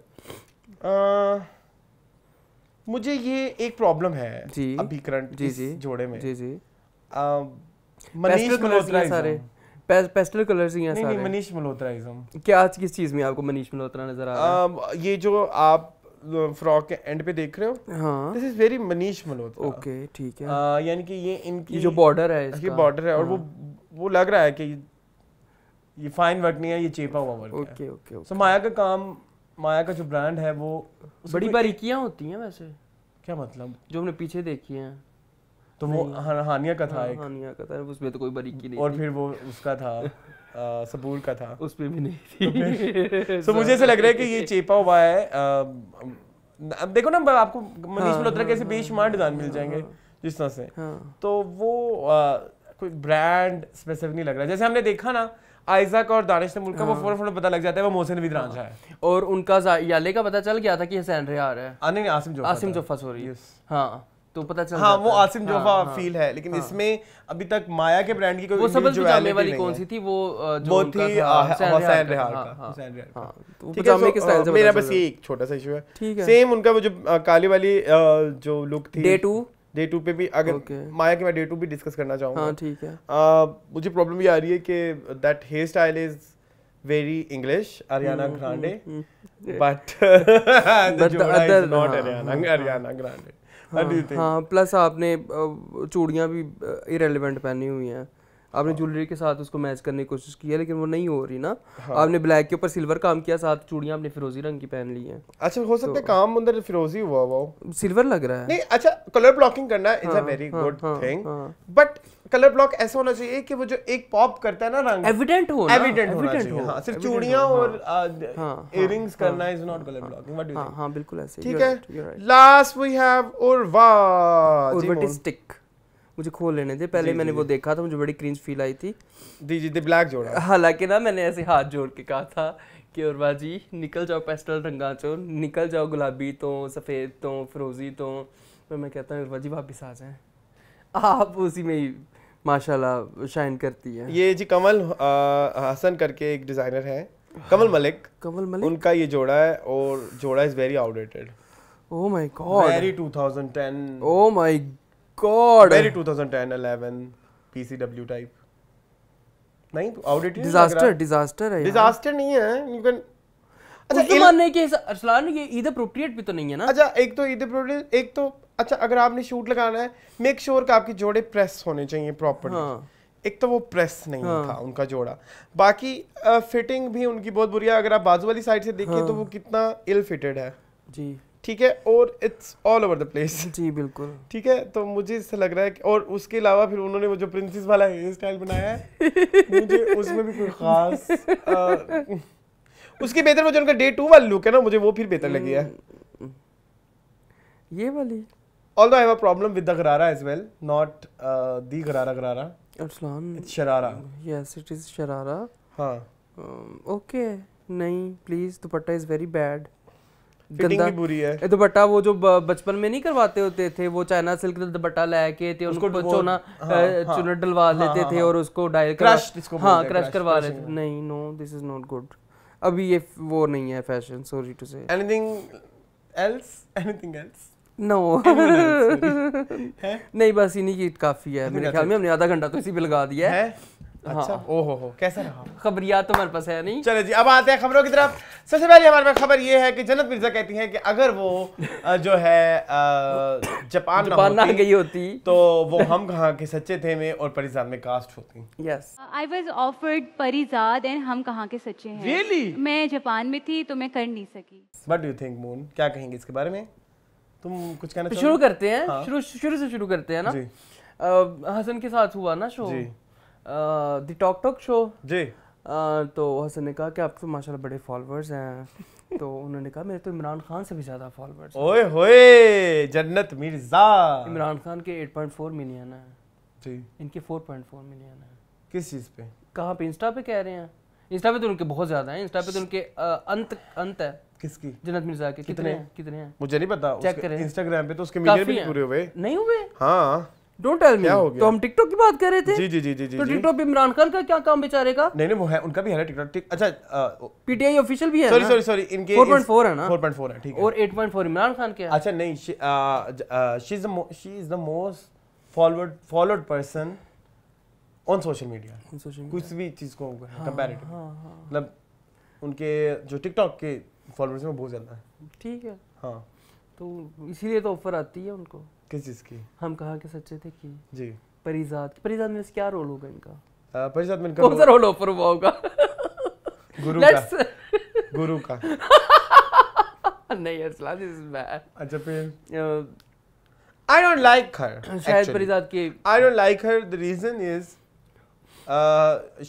मुझे ये एक प्रॉब्लम है जी अभी करंट इस जोड़े में। जी जी मनीष मल्होत्रा पेस्टल कलर्स ही हैं सारे। नहीं मनीष मल्होत्रा क्या किस चीज में आपको मनीष मल्होत्रा नजर आ रहा है? ये जो आप फ्रॉक के एंड पे देख रहे हो, हाँ this is very Manish Malhotra. Okay ठीक है। यानी कि ये इनकी जो बॉर्डर है इसका, ये बॉर्डर है और वो लग रहा है कि ये फाइन वर्क नहीं है, ये चेपा हुआ वर्क है। Okay okay. सो माया का काम, माया का जो ब्रांड है वो बड़ी बारीकियां होती हैं वैसे। क्या मतलब? जो हमने पीछे देखी हैं तो वो हानिया का था एक, हानिया का था, उसमें तो कोई बारीकी नहीं और थी। फिर वो उसका था सबूर का था, उसमें भी नहीं थी। तो मुझे ऐसा लग रहा है कि ये चेपा हुआ है। अब देखो ना आपको मनीष मल्होत्रा के ऐसे बेशुमार डिजाइन मिल जाएंगे जिस तरह से, तो वो कोई ब्रांड स्पेसिफिक नहीं लग रहा। जैसे हमने देखा ना आइजक और दानिश तैमूर का, वो फौरन पता लग जाता है वो मोहसिन नवीद रांझा है। और उनका याले का पता चल गया था कि हसैन रियार है। नहीं आसिम जोफा सॉरी। हाँ तो पता चल हाँ वो आसिम जोफा फील है, लेकिन इसमें अभी तक माया के ब्रांड की कोई वो सबल पजामे वाली कौन सी थी? वो थी हुसैन रिहार का। ठीक है, के स्टाइल से मेरा बस ये एक छोटा सा इशू है। ठीक है। सेम उनका वो जो काली वाली जो लुक थी डे टू पे भी, अगर माया के मैं डे टू भी डिस्कस करना चाहूंगा। हाँ ठीक है। मुझे प्रॉब्लम ये आ रही है कि that hair style is very English, Ariana Grande, but the जोड़ा इज नॉट अरियाना ग्रांडे। हाँ प्लस आपने चूड़ियाँ भी इरेलेवेंट पहनी हुई हैं, आपने ज्वेलरी के साथ उसको मैच करने की कोशिश की है लेकिन वो नहीं हो रही ना। आपने ब्लैक के ऊपर सिल्वर काम किया, साथ चूड़ियाँ आपने फिरोजी रंग की पहन ली हैं। अच्छा हो सकता है काम अंदर फिरोजी हुआ वो सिल्वर लग रहा है। नहीं अच्छा, कलर ब्लॉकिंग करना is a very good thing, but colour block ऐसा होना चाहिए कि वो जो एक पॉप करता है ना रंग, एविडेंट हो, एविडेंट होना चाहिए। हाँ, सिर्फ चूड़ियां और इयररिंग्स करना is not colour blocking. What do you think? हाँ बिल्कुल ऐसे। ठीक है। लास्ट वी हैव उर्वा स्टिक। मुझे खोल लेने दे पहले, मैंने वो देखा था, मुझे बड़ी क्रिंज फील आई थी। जी द ब्लैक जोड़ा। हालांकि ना मैंने ऐसे हाथ जोड़ के कहा था कि उर्वा जी निकल जाओ पेस्टल रंगा चो, निकल जाओ गुलाबी तो, सफ़ेद तो, फिरोजी तो मैं कहता हूँ उर्वा जी वापस आ जाएं, आप उसी में ही माशाल्लाह शाइन करती है। ये जी कमल हसन करके एक डिजाइनर है, कमल मलिक, उनका ये जोड़ा है और जोड़ा is very outdated. Oh my god, very 2010, oh my god, very 2010-11 PCW type. नहीं तो आउटडेटेड, डिजास्टर है, डिजास्टर नहीं है। यू कैन अच्छा मानने के अरसलान ये ईद अप्रोप्रिएट भी तो नहीं है ना। अच्छा एक तो ईद अप्रोप्रिएट, एक तो अच्छा अगर आपने शूट लगाना है मेक श्योर कि आपके जोड़े प्रेस होने चाहिए प्रॉपर्ली। एक तो वो प्रेस नहीं था उनका जोड़ा, बाकी फिटिंग भी उनकी बहुत बुरी है। अगर आप बाजू वाली साइड से देखें तो वो कितना इल फिटेड है जी, ठीक है, और it's all over the place जी बिल्कुल ठीक है। तो मुझे इससे लग रहा है कि, और उसके अलावा फिर उन्होंने वो जो प्रिंसेस वाला हेयर स्टाइल बनाया है मुझे उसमें भी कोई खास उसकी बेहतर वो जो उनका डे 2 वाली लुक है ना, मुझे वो फिर बेहतर लगी है ये वाली। Although I have a problem with the gharara as well, not the gharara. Arslan, it's sharara. Yes, it is sharara. हाँ. Okay. नहीं, please, dupatta is very bad. Fitting भी बुरी है। दुपट्टा वो जो बचपन में नहीं करवाते होते थे, वो चाइना सिल्क दुपट्टा लेके थे, उसको चोना चुनट डलवा लेते थे और उसको डाई क्रश करवा रहे थे। नहीं, no, this is not good. अभी ये वो नहीं है fashion, sorry to say. Anything else? No नहीं बस इन्हीं की काफी है मेरे ख्याल में। हमने आधा घंटा तो इसी पे लगा दिया है। अच्छा ओहो कैसा रहा? खबरियात तो हमारे पास है नहीं। चलो जी अब आते हैं खबरों की तरफ। सबसे पहले हमारे पास खबर ये है कि जन्नत मिर्जा कहती हैं कि अगर वो जो है जापान ना गई होती तो वो हम कहाँ के सच्चे थे में और परिजाद में कास्ट होती। Yes I was offered Parizad and हम कहाँ के सच्चे हैं। रियली? मैं जापान में थी तो मैं कर नहीं सकी। What do you think moon, क्या कहेंगे इसके बारे में? तुम कुछ कहना चाहोगे? शुरू करते हैं। हाँ। शुरू से शुरू करते हैं ना। हसन के साथ हुआ ना शो, द टॉक शो जी। तो हसन ने कहा कि आप तो माशाल्लाह बड़े फॉलोअर्स हैं। तो उन्होंने कहा मेरे तो इमरान खान से भी ज्यादा फॉलोअर्स। ओए होए जन्नत मिर्जा। इमरान खान के 8.4 मिलियन है जी, इनके 4.4 मिलियन है। किस चीज पे? कहाँ पे? इंस्टा पे कह रहे हैं। इंस्टा पे तो उनके बहुत ज्यादा हैं। इंस्टा पे तो उनके अंत है। किसकी? जन्नत मिर्जा के कितने हैं? मुझे नहीं पता। चेक करें इंस्टाग्राम पे तो उसके मिलियन भी पूरे हुए नहीं हुए। हाँ डोंट टेल मी। तो हम टिकटॉक की बात कर रहे थे। जी जी जी जी जी। तो टिकटॉक पे इमरान खान का क्या काम बेचारे का? नहीं वो है, उनका भी है टिकटॉक। अच्छा पीटीआई ऑफिशियल भी है सॉरी ना? सॉरी सॉरी, इनके 4.4 है ना? 4.4 है, ठीक है। और 8.4 इमरान खान के है। अच्छा नहीं, she is the most followed person on social media, कुछ भी चीज को कंपैरेटिव, मतलब उनके जो टिकटॉक के फॉलोअर्स हैं वो बहुत ज्यादा है। ठीक है। हाँ तो इसीलिए तो ऑफर आती है उनको। किस चीज की? हम कहाँ के सच्चे थे कि जी परिजात में क्या रोल होगा इनका? परिजात में कौन सा रोल ऑफर हुआ होगा? गुरु का। गुरु का। नहीं अरसलान, दिस इज बैड। अच्छा फिर I don't like her. शायद परिजात की I don't like her. The reason is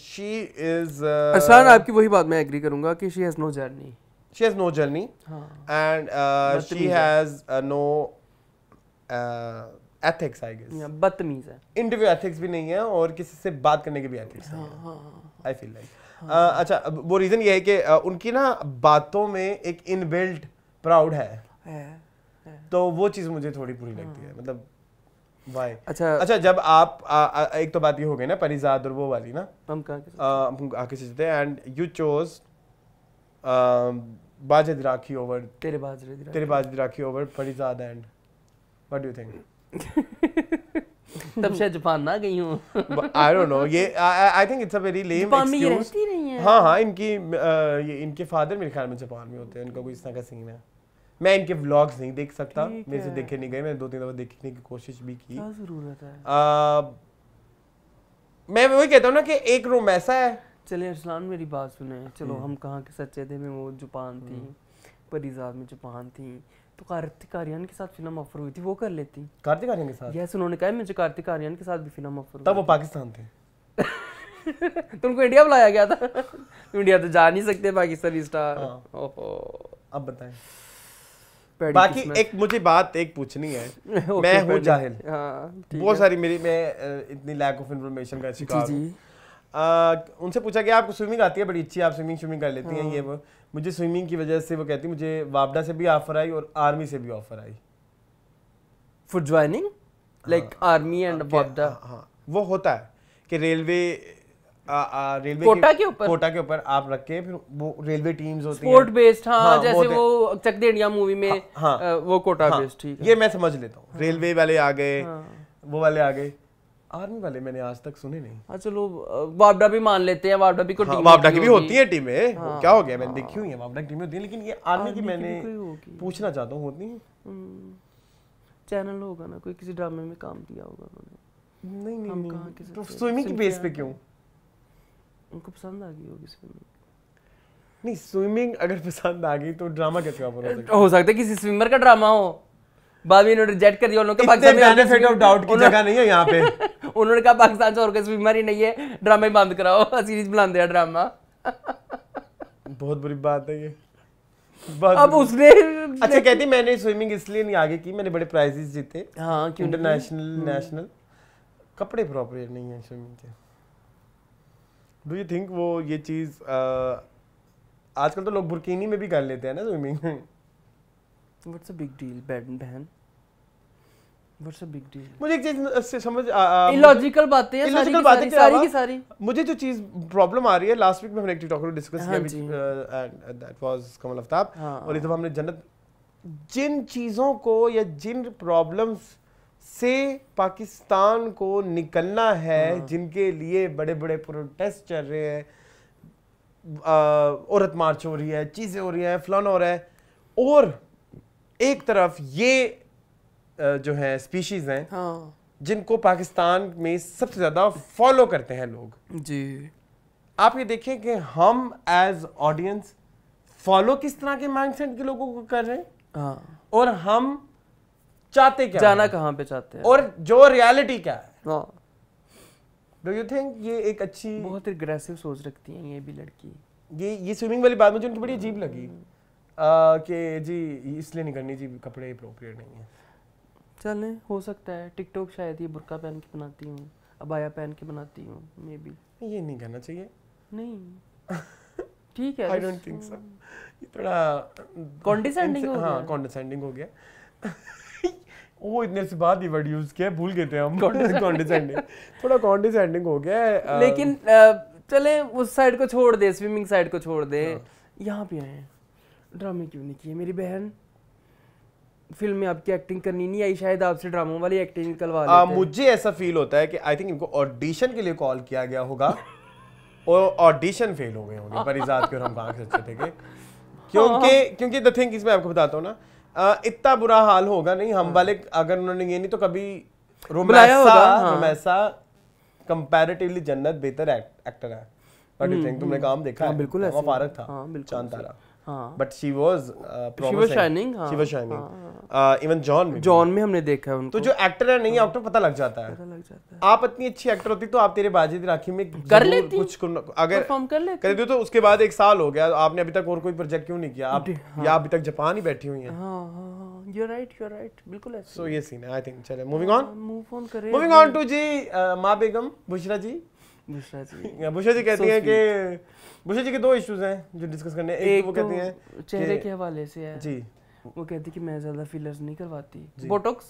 she is Arsalan, आपकी वही बात मैं एग्री करूंगा कि she has no journey. She has no journey. And she has no ethics, I guess. बदतमीज है। इंटरव्यू एथिक्स भी नहीं है और किसी से बात करने के भी एथिक्स नहीं है। I feel like अच्छा वो रीजन ये है कि उनकी ना बातों में एक इनबिल्ट प्राउड है, तो वो चीज मुझे थोड़ी बुरी लगती है, मतलब वाई। अच्छा जब आप एक तो बात ये हो गई ना परिजात और वो वाली ना, हम आके सोचते हैं एंड यू चोज बाजिद राखी ओवर तेरे बाजिद राखी ओवर परिजात and what do you think? तब शायद जापान ना गई हूँ। I don't know, ये I think it's a very lame excuse। हाँ इनके फादर मेरे ख्याल में जापान में होते हैं, इनका कोई इस तरह का सीन है। मैं इनके व्लॉग्स नहीं देख सकता, मेरे से देखे नहीं गए, मैंने 2-3 दफा देखने की कोशिश भी की। क्या जरूरत है? मैं वही कहता हूँ ना कि एक रूम ऐसा है। चलिए अरसलान मेरी बात सुने, चलो हम कहाँ के सच्चे थे में वो जापान थी, परिजात में जापान थी, तो कार्तिक आर्यन के साथ फिल्म ऑफर हुई थी, वो कर लेती। कार्तिक आर्यन के साथ? यस, उन्होंने कहा मुझे कार्तिक आर्यन के साथ भी फिल्म ऑफर। तब वो पाकिस्तान थे। तुमको इंडिया बुलाया गया था? इंडिया तो जा नहीं सकते पाकिस्तानी स्टार। ओहो, अब बताएं। बाकी एक मुझे बात एक पूछनी है। मैं हूँ जाहिल, बहुत सारी मेरी मैं इतनी लैक ऑफ इन्फॉर्मेशन का शिकार हूँ। उनसे पूछा कि आपको स्विमिंग आती है, बड़ी अच्छी, आप स्विमिंग कर लेती हैं, ये वो। मुझे स्विमिंग की वजह से वो कहती मुझे वापडा से भी ऑफर आई और आर्मी से भी ऑफर आई for joining, like army and वापडा। हाँ वो होता है कि रेलवे कोटा के ऊपर आप रख के फिर वो रेलवे टीम्स होती हैं स्पोर्ट बेस्ड। हाँ जैसे वो चक दे इंडिया मूवी में वो कोटा बेस्ड। ठीक है, ये मैं समझ लेता हूँ। रेलवे वाले आ गए, वो वाले आ गए, आर्मी वाले मैंने आज तक सुने नहीं। हाँ चलो वापडा भी मान लेते हैं, वापडा भी वापडा की भी होती है टीमें, क्या हो गया, मैंने देखी हुई है वापडा की टीमें होती है, लेकिन ये आर्मी की मैंने पूछना चाहता हूँ, होती है? चैनल होगा ना, कोई किसी ड्रामे में काम किया होगा उन्होंने। नहीं तो स्विमिंग की बेस पे क्यों? उनको पसंद आ गई होगी स्विमिंग। नहीं स्विमिंग अगर पसंद आ गई तो ड्रामा कैसे हो सकता है किसी स्विमर का ड्रामा हो, बाद में इन्होंने रिजेक्ट कर दिया, उन्होंने कहा पाकिस्तान में बेनिफिट ऑफ डाउट की जगह नहीं है यहाँ पे। उन्होंने कहा पाकिस्तान से और कोई स्विमर ही नहीं है, ड्रामा ही बंद कराओ, सीरीज बना दिया ड्रामा। बहुत बुरी बात है ये। अब उसने अच्छा कहती मैंने स्विमिंग इसलिए नहीं आगे की, मैंने बड़े प्राइजेस जीते। हाँ इंटरनेशनल नेशनल। कपड़े प्रॉपर नहीं है स्विमिंग के। डू यू थिंक वो ये चीज आजकल तो लोग बुरकीनी में भी कर लेते हैं ना swimming. What's a big deal बहन, व्हाट्स अ बिग डील? मुझे एक चीज समझ इलॉजिकल बातें हैं सारी की सारी। मुझे जो चीज प्रॉब्लम आ रही है, लास्ट वीक में हमने एक टिकटॉकर डिस्कस किया एंड दैट वाज कमल आफ्ताब, और इस दफा हमने जन्नत, जिन चीजों को या जिन प्रॉब्लम्स से पाकिस्तान को निकलना है, जिनके लिए बड़े बड़े प्रोटेस्ट चल रहे हैं, औरत मार्च हो रही है, चीजें हो रही हैं, फलाना हो रहा है, और एक तरफ ये जो है स्पीशीज हैं जिनको पाकिस्तान में सबसे ज्यादा फॉलो करते हैं लोग जी। आप ये देखें कि हम एज ऑडियंस फॉलो किस तरह के माइंडसेट के लोगों को कर रहे हैं, और हम चाहते क्या, जाना कहाँ पे चाहते हैं, और जो रियलिटी क्या है। डू यू थिंक ये एक अच्छी, बहुत एग्रेसिव सोच रखती हैं ये भी लड़की। ये स्विमिंग वाली बात मुझे उनकी बड़ी अजीब लगी कि जी इसलिए नहीं करनी जी, कपड़े अप्रोप्रिएट नहीं है। चलें, हो सकता है टिकटॉक शायद ये बुर्का पहन के बनाती हूँ, अबाया पहन के बनाती हूँ, मे बी। ये नहीं करना चाहिए। नहीं ठीक है, आई डोंट थिंक सो। ये थोड़ा कॉन्डिसेंडिंग हो गया। हाँ कॉन्डिसेंडिंग हो गया। ओ इतने से बात ही वर्ड यूज किया, भूल गए थे हम। कॉन्डिसेंडिंग, थोड़ा कॉन्डिसेंडिंग हो गया है। लेकिन चले उस साइड को छोड़ दे, स्विमिंग साइड को छोड़ दे, यहाँ पे आए ड्रामे क्यों नहीं किए मेरी बहन? फिल्म में आपकी एक्टिंग करनी नहीं आई, शायद आपसे ड्रामों वाली एक्टिंग निकलवा लेते। मुझे ऐसा फील होता है कि आई थिंक इनको ऑडिशन के लिए कॉल किया गया होगा और ऑडिशन फेल हो गए होंगे परिजात के और हम कहाँ से अच्छे थे, क्योंकि द थिंग इसमें आपको बताता हूँ ना, इतना बुरा हाल होगा नहीं हम वाले, अगर उन्होंने ये नहीं तो कभी रोमैसा कंपैरेटिवली जन्नत बेहतर एक्टर है। बट आई थिंक तुमने काम देखा है, बिल्कुल ऐसा फारक था, चांद तारा, but she was shining, even जॉन में हमने देखा है उनको। तो जो एक्टर है नहीं एक्टर पता लग जाता है। आप इतनी अच्छी एक्टर होती तो आप तेरे बाजी राखी में कर लेती, कुछ अगर कर देते तो उसके बाद 1 साल हो गया, आपने अभी तक और कोई प्रोजेक्ट क्यों नहीं किया? आप या अभी तक जापान ही बैठी हुई हैं। यू आर राइट, बिल्कुल ऐसे। सो ये सीन है आई थिंक। चले मूविंग ऑन टू जी माँ बेगम बुशरा जी कहती हैं कि बुशरा जी के 2 इश्यूज हैं जो डिस्कस करने हैं। एक वो कहती हैं चेहरे के हवाले से है जी, वो कहती कि मैं ज्यादा फिलर्स नहीं करवाती, बोटॉक्स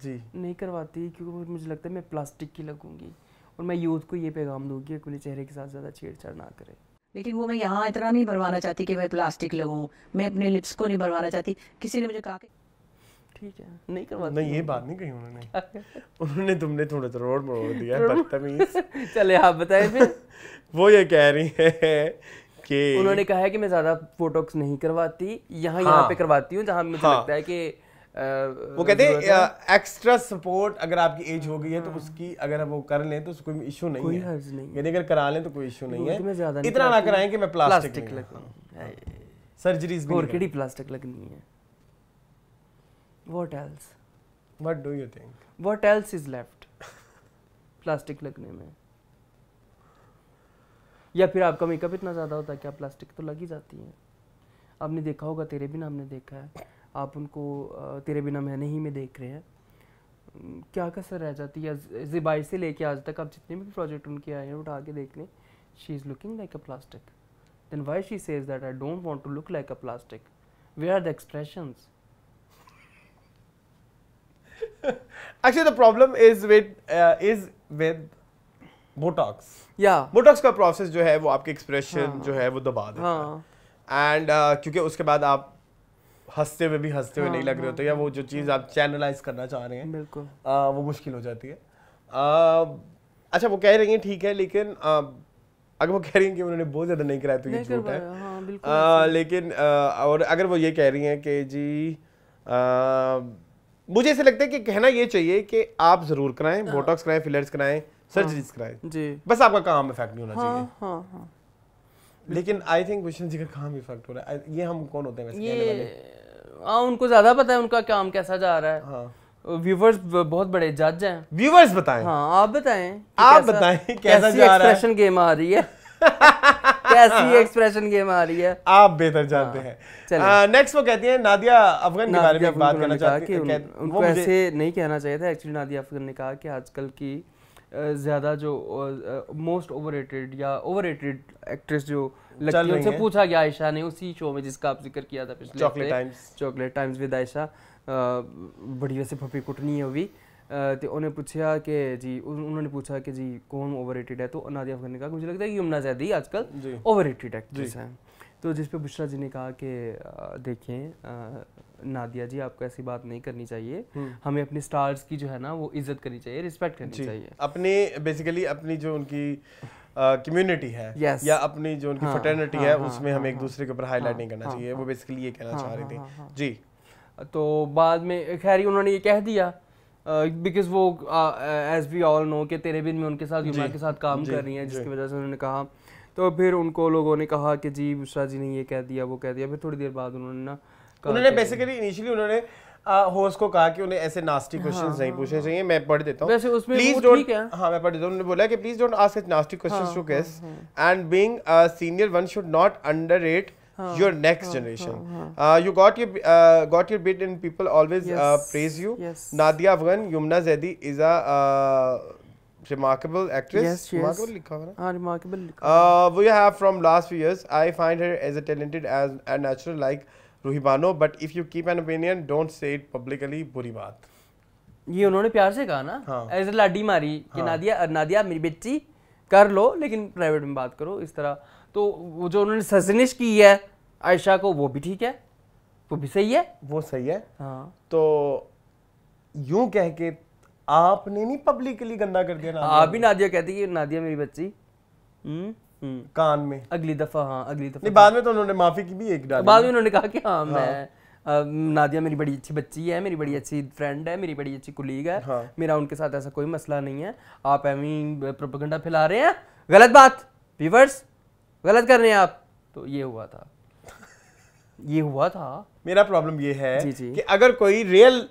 जी नहीं करवाती, क्योंकि मुझे लगता है मैं प्लास्टिक की लगूंगी और मैं यूथ को ये पैगाम दूंगी कि अपने चेहरे के साथ ज्यादा छेड़छाड़ ना करे। लेकिन वो मैं यहाँ इतना नहीं भरवाना चाहती कि मैं प्लास्टिक लगूं, मैं अपने लिप्स को नहीं भरवाना चाहती। किसी ने मुझे कहा कि ठीक है नहीं करवाती, नहीं ये बात नहीं कही उन्होंने तुमने थोड़ा सा रोड मोड़ दिया बदतमीज। चले आप बताएं फिर। वो ये कह रही है कि उन्होंने कहा है कि मैं ज्यादा बोटॉक्स नहीं करवाती, यहाँ पे करवाती हूँ जहाँ मुझे लगता है कि वो कहते हैं एक्स्ट्रा सपोर्ट अगर आपकी एज हो गई है तो उसकी अगर वो कर लें तो कोई इशू नहीं है, यानी अगर करा लें तो कोई इशू नहीं है। इतना ना कराएं कि मैं प्लास्टिक सर्जरीज भी प्लास्टिक लगनी है। What else? What do you think? What else is left? Plastic लगने में, या फिर आपका मेकअप इतना ज़्यादा होता है कि आप प्लास्टिक तो लग ही जाती हैं। आपने देखा होगा तेरे बिना, हमने देखा है, आप उनको तेरे बिना मैंने ही में देख रहे हैं, क्या कसर रह जाती है। ज़िबाई से लेके आज तक आप जितने भी प्रोजेक्ट उनके आए हैं उठा के देख लें, she is looking like a plastic. Then why she says that I don't want to look like a plastic? Where are the expressions? Actually, the problem is with Botox. Yeah. Botox का process जो है वो आपके expression जो है वो दबा देता है, एंड क्योंकि उसके बाद आप हंसते हुए भी हंसते हुए नहीं लग रहे होते, या वो जो चीज़ आप चैनलाइज करना चाह रहे हैं बिल्कुल वो मुश्किल हो जाती है। अच्छा वो कह रही हैं ठीक है, लेकिन अगर वो कह रही हैं कि उन्होंने बहुत ज़्यादा नहीं कराया तो ये झूठ है। लेकिन और अगर वो ये कह रही हैं कि जी मुझे ऐसा लगता है कि कहना ये चाहिए कि आप जरूर कराएं, बोटॉक्स कराएं, फिलर्स कराएं, सर्जरीज कराएं जी, बस आपका काम इफेक्ट नहीं होना चाहिए। लेकिन आई थिंक भूषण जी का काम इफेक्ट हो रहा है। ये हम कौन होते हैं वैसे कहने वाले? उनको ज्यादा पता है उनका काम कैसा जा रहा है। व्यूवर्स बहुत बड़े जज हैं। व्यूवर्स बताएं। आप बताएं कैसा जा रहा है, एक्सप्रेशन गेम आ रही है कैसी एक्सप्रेशन गेम आ रही है, आप बेहतर जानते हैं। नेक्स्ट वो कहती है नादिया अफगान के बारे में बात करना चाहती है। उनको ऐसे नहीं कहना चाहिए था एक्चुअली। नादिया अफगान ने कहा कि आजकल की ज्यादा जो मोस्ट ओवररेटेड या ओवररेटेड एक्ट्रेस जो लगती है, उनसे पूछा गया आयशा ने उसी शो में जिसका आप जिक्र किया था पिछले चॉकलेट टाइम्स विद आयशा, बड़ी वैसे फपी कुटनी है वो भी, तो उन्हें पूछा कि जी उन्होंने पूछा कि जी कौन ओवररेटेड है, तो नादिया अफगान ने कहा मुझे लगता है कि यमुना ज़ैदी आजकल ओवररेटेड एक्ट्रेस हैं। तो जिस पे बुशरा जी ने कहा कि देखें नादिया जी आपको ऐसी बात नहीं करनी चाहिए, हमें अपने स्टार्स की जो है ना वो इज्जत करनी चाहिए, रिस्पेक्ट करनी चाहिए। अपने बेसिकली अपनी जो उनकी कम्युनिटी है या अपनी जो उनकी फ्रेटर्निटी है उसमें हमें एक दूसरे के ऊपर हाईलाइट नहीं करना चाहिए। वो बेसिकली ये कहना चाह रही थी जी। तो बाद में खैर उन्होंने ये कह दिया बिकॉज वो एज वी ऑल नो कि तेरे बिन में उनके साथ युमा के साथ काम कर रही हैं, जिसकी वजह से उन्होंने कहा। तो फिर उनको लोगों ने कहा कि जी बुशरा जी ने ये कह दिया वो कह दिया। फिर थोड़ी देर बाद उन्होंने बेसिकली इनिशियली उन्होंने होस्ट को कहा कि उन्हें ऐसे नास्टी क्वेश्चंस नहीं पूछने चाहिए। मैं पढ़ देता हूं वैसे उसमें प्लीज डोंट, हां मैं पढ़ देता हूं। उन्होंने बोला कि please don't ask such nasty questions to guests and being a senior one should not underrate your next generation. You got your bit and people always praise you. Nadia Afghan, Yumna Zaidi is a remarkable actress. Remarkable likha hua na? Remarkable. We have from last few years. I find her as a talented as and natural like Ruhi Bano. But if you keep an opinion, don't say it publicly. बुरी बात. ये उन्होंने प्यार से कहा ना, ऐसे लाडी मारी कि नादिया मेरी बच्ची कर लो लेकिन प्राइवेट में बात करो इस तरह। तो वो जो उन्होंने सजनिश की है आयशा को वो भी ठीक है, वो भी सही है, वो सही है। हाँ तो यूं कह के आपने नहीं पब्लिकली गंदा कर दिया ना, आप भी नादिया कहती कि नादिया मेरी बच्ची कान में अगली दफा, हाँ अगली दफा नहीं, बाद में तो उन्होंने माफी की भी एक डाली, बाद में उन्होंने कहा कि हाँ मैं नादिया मेरी बड़ी अच्छी बच्ची है, मेरी बड़ी अच्छी फ्रेंड है, मेरी बड़ी अच्छी कुलीग है, हाँ। मेरा उनके साथ ऐसा कोई मसला नहीं है, आप एवं प्रोपेगेंडा फैला रहे हैं, गलत बात, व्यूअर्स गलत कर रहे हैं आप। तो ये हुआ था, ये हुआ था। मेरा प्रॉब्लम ये है जी। कि अगर कोई रियल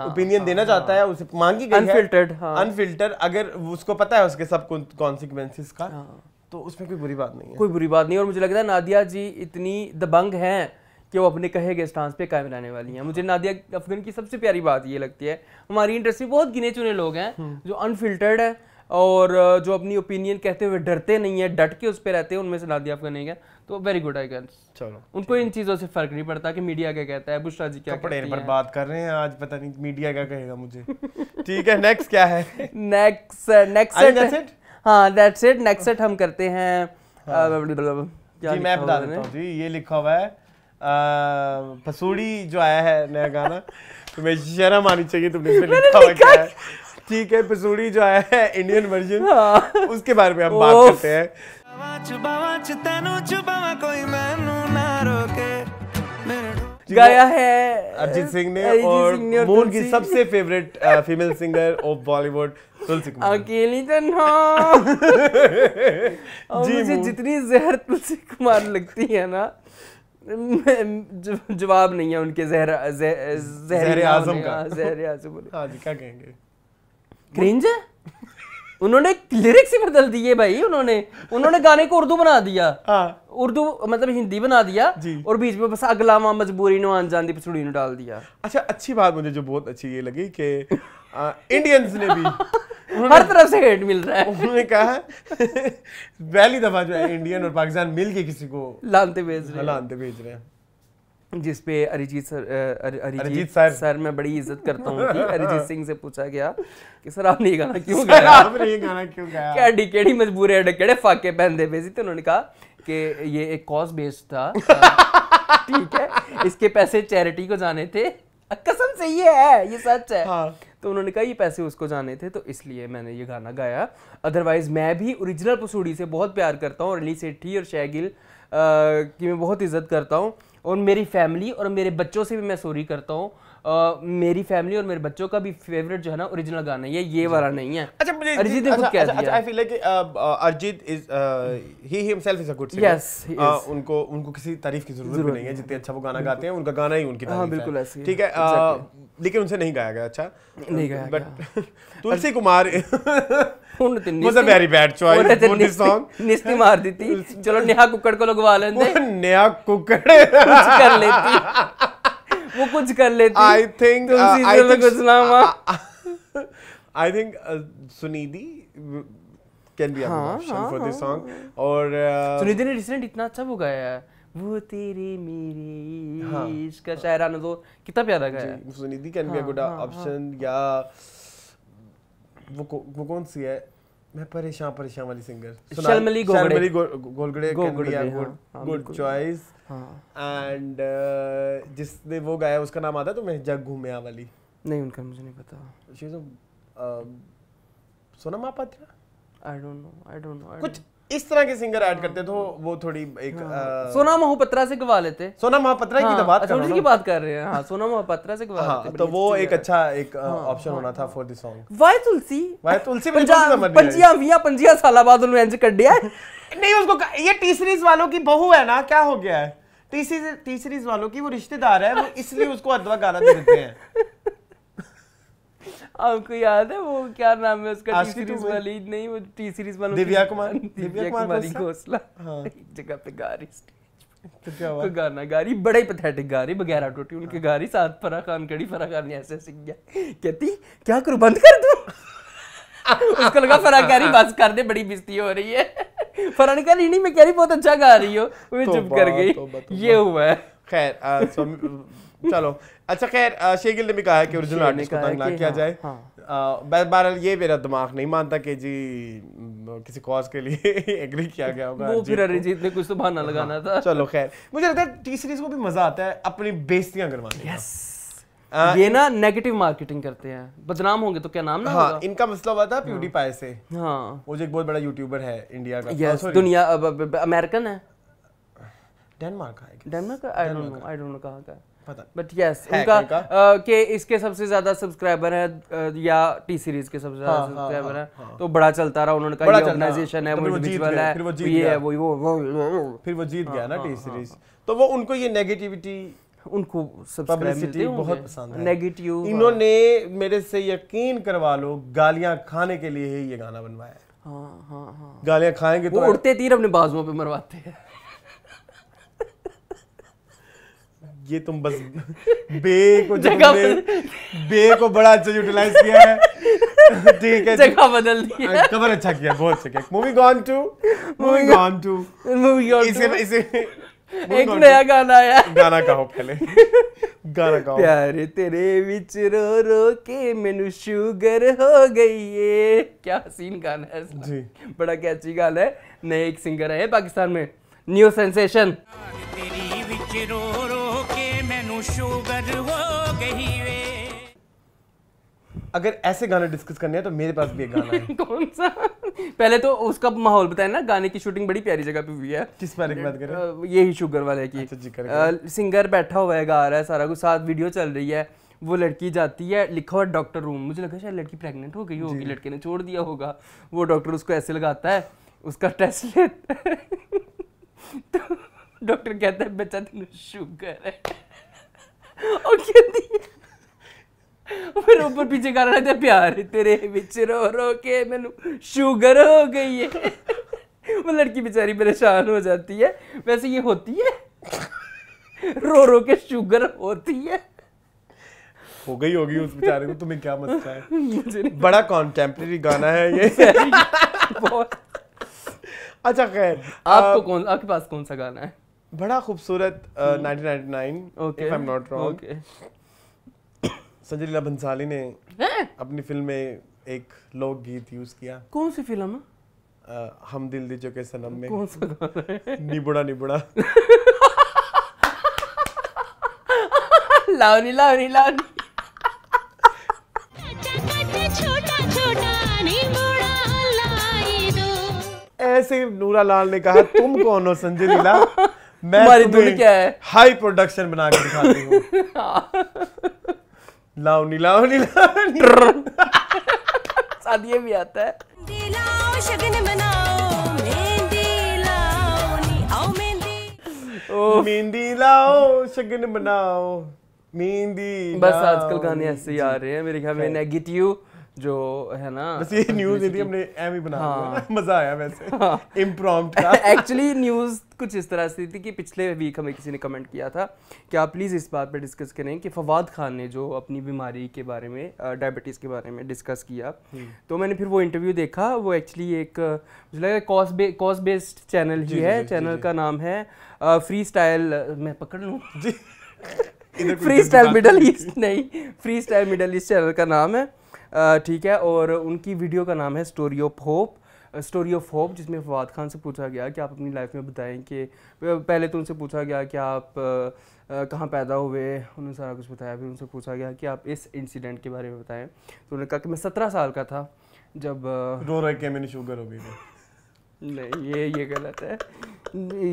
ओपिनियन देना चाहता है, उसे मांगी गई अनफिल्टर्ड, है अनफिल्टर, अगर उसको पता है उसके सब कॉन्सिक्वेंसेस का, तो उसमें कोई बुरी बात नहीं है, कोई बुरी बात नहीं। और मुझे लगता है नादिया जी इतनी दबंग हैं कि वो अपने कहे गए स्टांस पे कायम रहने वाली हैं। मुझे नादिया अफगान की सबसे प्यारी बात ये लगती है, हमारी इंडस्ट्री बहुत गिने चुने लोग हैं जो अनफिल्टर्ड है और जो अपनी ओपिनियन कहते हुए डरते नहीं है, डट के उस पर रहते हैं, उनमें से नादिया अफगान है। तो वेरी गुड आई गेस। चलो उनको इन चीजों से फर्क नहीं पड़ता कि मीडिया क्या कहता है, बुशरा जी क्या कहती कपड़े पर हैं। बात कर रहे हैं आज, पता नहीं मीडिया क्या कहेगा मुझे। ठीक है, नेक्स्ट क्या है? Next that's it? हाँ दैट्स इट। नेक्स्ट सेट हम करते हैं जी मैं बता देता हूँ जी, ये लिखा हुआ है पसूड़ी जो आया है नया गाना, तुम्हें शर्म आनी चाहिए, तुमने इसमें लिखा हुआ क्या है? ठीक है, पसूड़ी जो आया है इंडियन वर्जन, उसके बारे में हम बात करते हैं। गाया है अरिजीत सिंह ने और मून की सबसे favourite female singer of Bollywood Tulsi Kumar. अकेली तन्हा। और मुझे जितनी जहर तुलसी कुमार लगती है ना, जवाब नहीं है उनके जहर आजम का। जहर आजम हाँ जी, क्या कहेंगे? क्रिंज है। उन्होंने लिरिक्स ही बदल दिए भाई, उन्होंने गाने को उर्दू बना दिया, उर्दू मतलब हिंदी बना दिया, और बीच में बस अगलावा मजबूरी नो अनजान दी पसुड़ी डाल दिया। अच्छा, अच्छी बात मुझे जो बहुत अच्छी ये लगी कि इंडियंस ने भी हर तरफ से हेट मिल रहा है। उन्होंने कहा पहली दफा जो है इंडियन और पाकिस्तान मिल के किसी को लानते भेज रहे हैं, जिसपे अरिजीत सर मैं बड़ी इज्जत करता हूँ कि अरिजीत सिंह से पूछा गया कि सर आपने ये गाना क्यों गाया, क्या डिकेड़ी मजबूरी है डकेड़े फाके पहनते पे सी। तो उन्होंने कहा कि ये एक कॉज बेस्ड था, ठीक है, इसके पैसे चैरिटी को जाने थे, कसम से ये है, ये सच है। तो उन्होंने कहा ये पैसे उसको जाने थे, तो इसलिए मैंने ये गाना गाया। अदरवाइज मैं भी ओरिजिनल पसूड़ी से बहुत प्यार करता हूँ, अली सेठी और शैगिल की मैं बहुत इज्जत करता हूँ, और मेरी फैमिली और मेरे बच्चों से भी मैं सॉरी करता हूँ। मेरी फैमिली और मेरे बच्चों का भी फेवरेट जो है ना ओरिजिनल गाना ये वाला नहीं है। अच्छा, मुझे अरिजीत ने खुद कह दिया। I feel like Arijit is he himself is a good singer. Yes, उनको किसी तारीफ की जरूरत भी नहीं है, जितने अच्छा वो गाना गाते हैं, उनका गाना ही उनकी तारीफ है। बिल्कुल ऐसे, ठीक है, लेकिन उनसे नहीं गाया गया। अच्छा नहीं गाया, but Tulsi Kumar was a very bad choice for this song। निस्ती मार दी थी, चलो नेहा कुक्कड़ को लगवा लेते, नेहा कुक्कड़ कुछ कर लेती, वो कुछ कर लेती। I think Sunidhi can be a good option for this song। और सुनिधि ने रिसेंट इतना अच्छा वो गाया है, वो तेरे मेरे इश्क का शायराना, तो कितना प्यारा गाया है। Sunidhi can be a good option. या वो कौन सी है, मैं परेशान वाली सिंगर, शर्मली गोलगड़े can be a good choice. And जिसने वो गाया उसका नाम आता है तुम्हें, जग घूमिया वाली? नहीं, उनका मुझे नहीं पता। She is Sonam Mahapatra, I don't know कुछ इस तरह के सिंगर ऐड करते तो वो थोड़ी एक सोना महापात्रा से गवा लेते। सोना महापात्रा की तो बात कर रहे हैं, की बात कर रहे हैं। हाँ, सोना महापात्रा से गवा लेते, तो वो एक अच्छा एक ऑप्शन होना था फॉर दिस सॉन्ग। वाई तुलसी 25 साल बाद उन्होंने इंज कड्डिया नहीं, उसको ये टी सीरीज वालों की बहू है ना, क्या हो गया है, टी सीरीज वालों की वो रिश्तेदार है, वो इसलिए उसको अदवा गाना देते हैं। आपको याद है वो क्या नाम है उसका, टी सीरीज वाली? नहीं, वो टी सीरीज वालों, दिव्या कुमारी घोसला एक जगह पे गा रही, तो क्या हुआ, गाना गा रही, बड़ा ही पैथेटिक गा रही, बगैर ऑटो उनके गा रही, साथ फराह खान खड़ी, फराह खान ने ऐसे सीख गया, कहती क्या करूं, बंद कर दूं? उसको लगा फराह कह रही बस कर दे, बड़ी बेइज्जती हो रही है। फराह ने कहा नहीं मैं कह रही बहुत अच्छा गा रही हो, वो चुप कर गई। ये हुआ है। खैर चलो अच्छा खैर शेगिल ने भी कहा है कि ओरिजिनल आर्टिस्ट को तंग ना किया जाए। बहरहाल ये मेरा दिमाग नहीं मानता कि जी किसी कॉज के लिए एग्री किया गया होगा। वो फिर अरिजीत ने कुछ तो बहाना लगाना था। चलो खैर मुझे लगता है टी सीरीज को भी मजा आता है अपनी बेइज्जतियां करवाने का। ये ना नेगेटिव मार्केटिंग करते हैं, बदनाम होंगे तो क्या नाम ना होगा। इनका मसला हुआ था प्यूडीपाई से। हाँ वो जो एक बहुत बड़ा यूट्यूबर है इंडिया का, यस दुनिया अमेरिकन है, डेनमार्क का है, डेनमार्क का, आई डोंट नो कहाँ का है पता बट यस उनका कि इसके सबसे ज्यादा सब्सक्राइबर है या टी सीरीज के सबसे ज्यादा सब्सक्राइबर है, तो बड़ा चलता रहा। उन्होंने कहा ये ऑर्गेनाइजेशन है, वो इंडिविजुअल है, ये है वो फिर वो जीत गया ना टी सीरीज। तो वो उनको ये नेगेटिविटी, उनको पब्लिसिटी बहुत पसंद है, नेगेटिव। इन्होंने मेरे से यकीन करवा लो गालियां खाने के लिए ही ये गाना बनवाया है। हाँ गालियां खाएंगे वो तो उड़ते तीर अपने बाजुओं पे मरवाते हैं। ये तुम बस बे को बड़ा अच्छा यूटिलाइज किया है। ठीक है, जगह बदल दी है, कवर अच्छा किया, बहुत अच्छा किया। मूविंग ऑन टू इसे एक नया गाना आया। गाना गाओ पहले, गाना गाओ। प्यारे तेरे विच रो रो के मैनू शुगर हो गई है। क्या हसीन गाना है जी, बड़ा कैची गाना है। नए एक सिंगर है पाकिस्तान में, न्यू सेंसेशन। तेरी विच रो रो के मैनू शुगर हो गई वे। अगर ऐसे गाने डिस्कस करने हैं तो मेरे पास भी एक गाना है। कौन सा? पहले तो उसका माहौल बताया ना। गाने की शूटिंग बड़ी प्यारी जगह पे हुई है। किस बारे की बात कर रहे हैं? यही शुगर वाले की। अच्छा, सिंगर बैठा हुआ है, गा रहा है, सारा कुछ साथ वीडियो चल रही है। वो लड़की जाती है, लिखा हुआ डॉक्टर रूम। मुझे लगा शायद लड़की प्रेग्नेंट हो गई होगी, लड़के ने छोड़ दिया होगा। वो डॉक्टर उसको ऐसे लगाता है, उसका टेस्ट लेता है तो डॉक्टर कहता है बच्चा तेन शुगर है। और कहती है फिर ऊपर पीछे गाना रहता है, प्यार तेरे विच रो रो के मैनू शुगर हो गई है। वो लड़की बेचारी परेशान हो जाती है। वैसे ये होती है, रो रो के शुगर होती है। हो गई होगी उस बेचारे को, तुम्हें क्या मसला है? बड़ा कॉन्टेम्परेरी गाना है ये। अच्छा खैर, आपके पास कौन सा गाना है? बड़ा खूबसूरत 1999 if I'm not wrong, Sanjay Leela Bhansali ने अपनी फिल्म में एक लोकगीत यूज किया। कौन सी फिल्म? हम दिल दी चुके सनम में। कौन सा गाना है? निबुड़ा निबुड़ा। लावनी लावनी लावनी। ऐसे नूरा लाल ने कहा, तुम कौन हो संजय लीला? मैं तुम्हारी धुन क्या है? हाई प्रोडक्शन बना के दिखाती हूँ। लावनी लावनी लावनी। साथ ये भी आता है। मेहंदी लाओ शगन बनाओ, मेहंदी। बस आजकल गाने ऐसे ही आ रहे हैं मेरे ख्याल में। नेगेटिव जो है ना, बस ये न्यूज़ नहीं थी, हमने एम ही बना दिया। मजा आया वैसे इम्प्रॉम्प्ट का। एक्चुअली न्यूज़ कुछ इस तरह से थी कि पिछले वीक हमें किसी ने कमेंट किया था कि आप प्लीज़ इस बात पे डिस्कस करें कि फवाद खान ने जो अपनी बीमारी के बारे में, डायबिटीज़ के बारे में डिस्कस किया। तो मैंने फिर वो इंटरव्यू देखा। वो एक्चुअली एक मुझे लगा कॉज बेस्ड चैनल ही है। चैनल का नाम है फ्री स्टाइल, मैं पकड़ लूँ, फ्री स्टाइल मिडल ईस्ट, नहीं, free style middle east channel का नाम है। ठीक है, और उनकी वीडियो का नाम है स्टोरी ऑफ होप, जिसमें फवाद खान से पूछा गया कि आप अपनी लाइफ में बताएं कि पहले तो उनसे पूछा गया कि आप कहाँ पैदा हुए, उन्होंने सारा कुछ बताया। फिर उनसे पूछा गया कि आप इस इंसिडेंट के बारे में बताएं। तो उन्होंने कहा कि मैं 17 साल का था जब रो रहे के मैंने शुगर हो गई थी। नहीं, ये गलत है,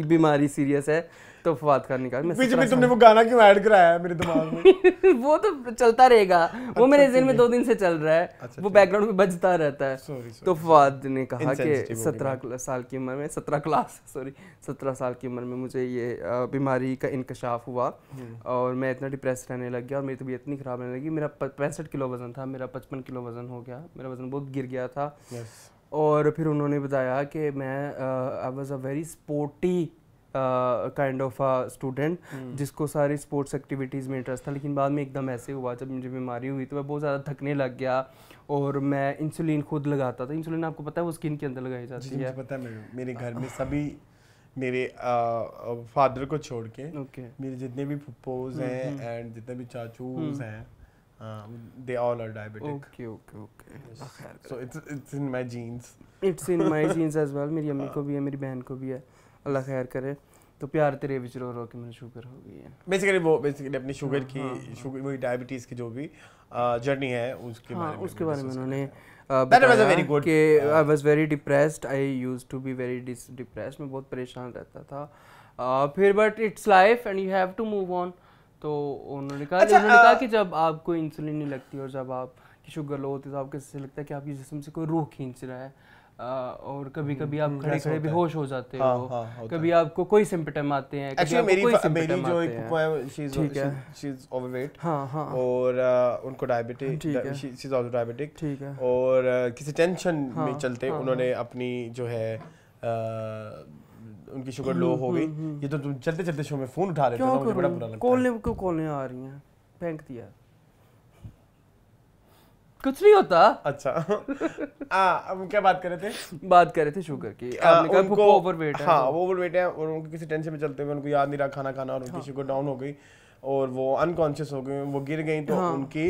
बीमारी सीरियस है। तो फवाद खान ने कहा मैं बीच में तुमने वो गाना क्यों ऐड कराया है मेरे दिमाग में? वो तो चलता रहेगा, वो मेरे ज़हन में 2 दिन से चल रहा है। अच्छा, वो बैकग्राउंड में बजता रहता है। तो फवाद ने कहा कि 17 साल की उम्र में 17 साल की उम्र में मुझे ये बीमारी का इंकशाफ हुआ और मैं इतना डिप्रेस रहने लग गया और मेरी तबीयत इतनी ख़राब रहने लगी। मेरा 65 किलो वज़न था, मेरा 55 किलो वज़न हो गया, मेरा वज़न बहुत गिर गया था। और फिर उन्होंने बताया कि मैं I was a very sporty kind of a student जिसको सारी स्पोर्ट्स एक्टिविटीज़ में इंटरेस्ट था। लेकिन बाद में एकदम ऐसे हुआ, जब मुझे बीमारी हुई तो मैं बहुत ज़्यादा थकने लग गया और मैं इंसुलिन खुद लगाता था। इंसुलिन आपको पता है वो स्किन के अंदर लगाई जाती है? पता है, मेरे घर में सभी मेरे फादर को छोड़ के मेरे जितने भी फुप्पोज हैं एंड जितने भी चाचूज हैं they all are diabetic. Okay. So it's in my genes. It's in my genes as well. मेरी अम्मी को भी है, मेरी बहन को भी है, अल्लाह खैर करे। तो प्यार तेरे विच रो रो के मुझे शुगर हो गई है। बेसिकली अपनी शुगर की शुगर वही डायबिटीज की जो भी जर्नी है उसके बारे में उन्होंने बताया कि I was very depressed. I used to be very depressed. मैं बहुत परेशान रहता था। फिर but it's life and you have to move on. तो उन्होंने कहा कि जब आपको इंसुलिन नहीं लगती और जब आपकी शुगर लो होती है तो आपको ऐसे लगता है कि आपके जिस्म से कोई रूह खींच रहा है और कभी कभी आप खड़े खड़े बेहोश हो जाते हो, कभी आपको कोई सिम्पटम आते हैं। मेरी जो एक फुफा है शी इज ओवरवेट और उनको diabetic she is also diabetic, ठीक है, और किसी टेंशन में चलते उन्होंने अपनी जो है उनकी शुगर लो हो गई। ये तो तुम चलते चलते शो में फोन उठा लेते हो, मुझे बड़ा बुरा लगता है। कॉलें आ रही हैं, फेंक दिया, कुछ नहीं होता। अच्छा अब क्या बात कर रहे थे? बात कर रहे थे शुगर की। आपने कहा ओवरवेट है। हाँ वो ओवरवेट है और उनको किसी टेंशन में चलते हुए उनको याद नहीं रहा खाना खाना और उनकी शुगर डाउन हो गई और वो अनकॉन्शियस हो गए, वो गिर गई तो उनकी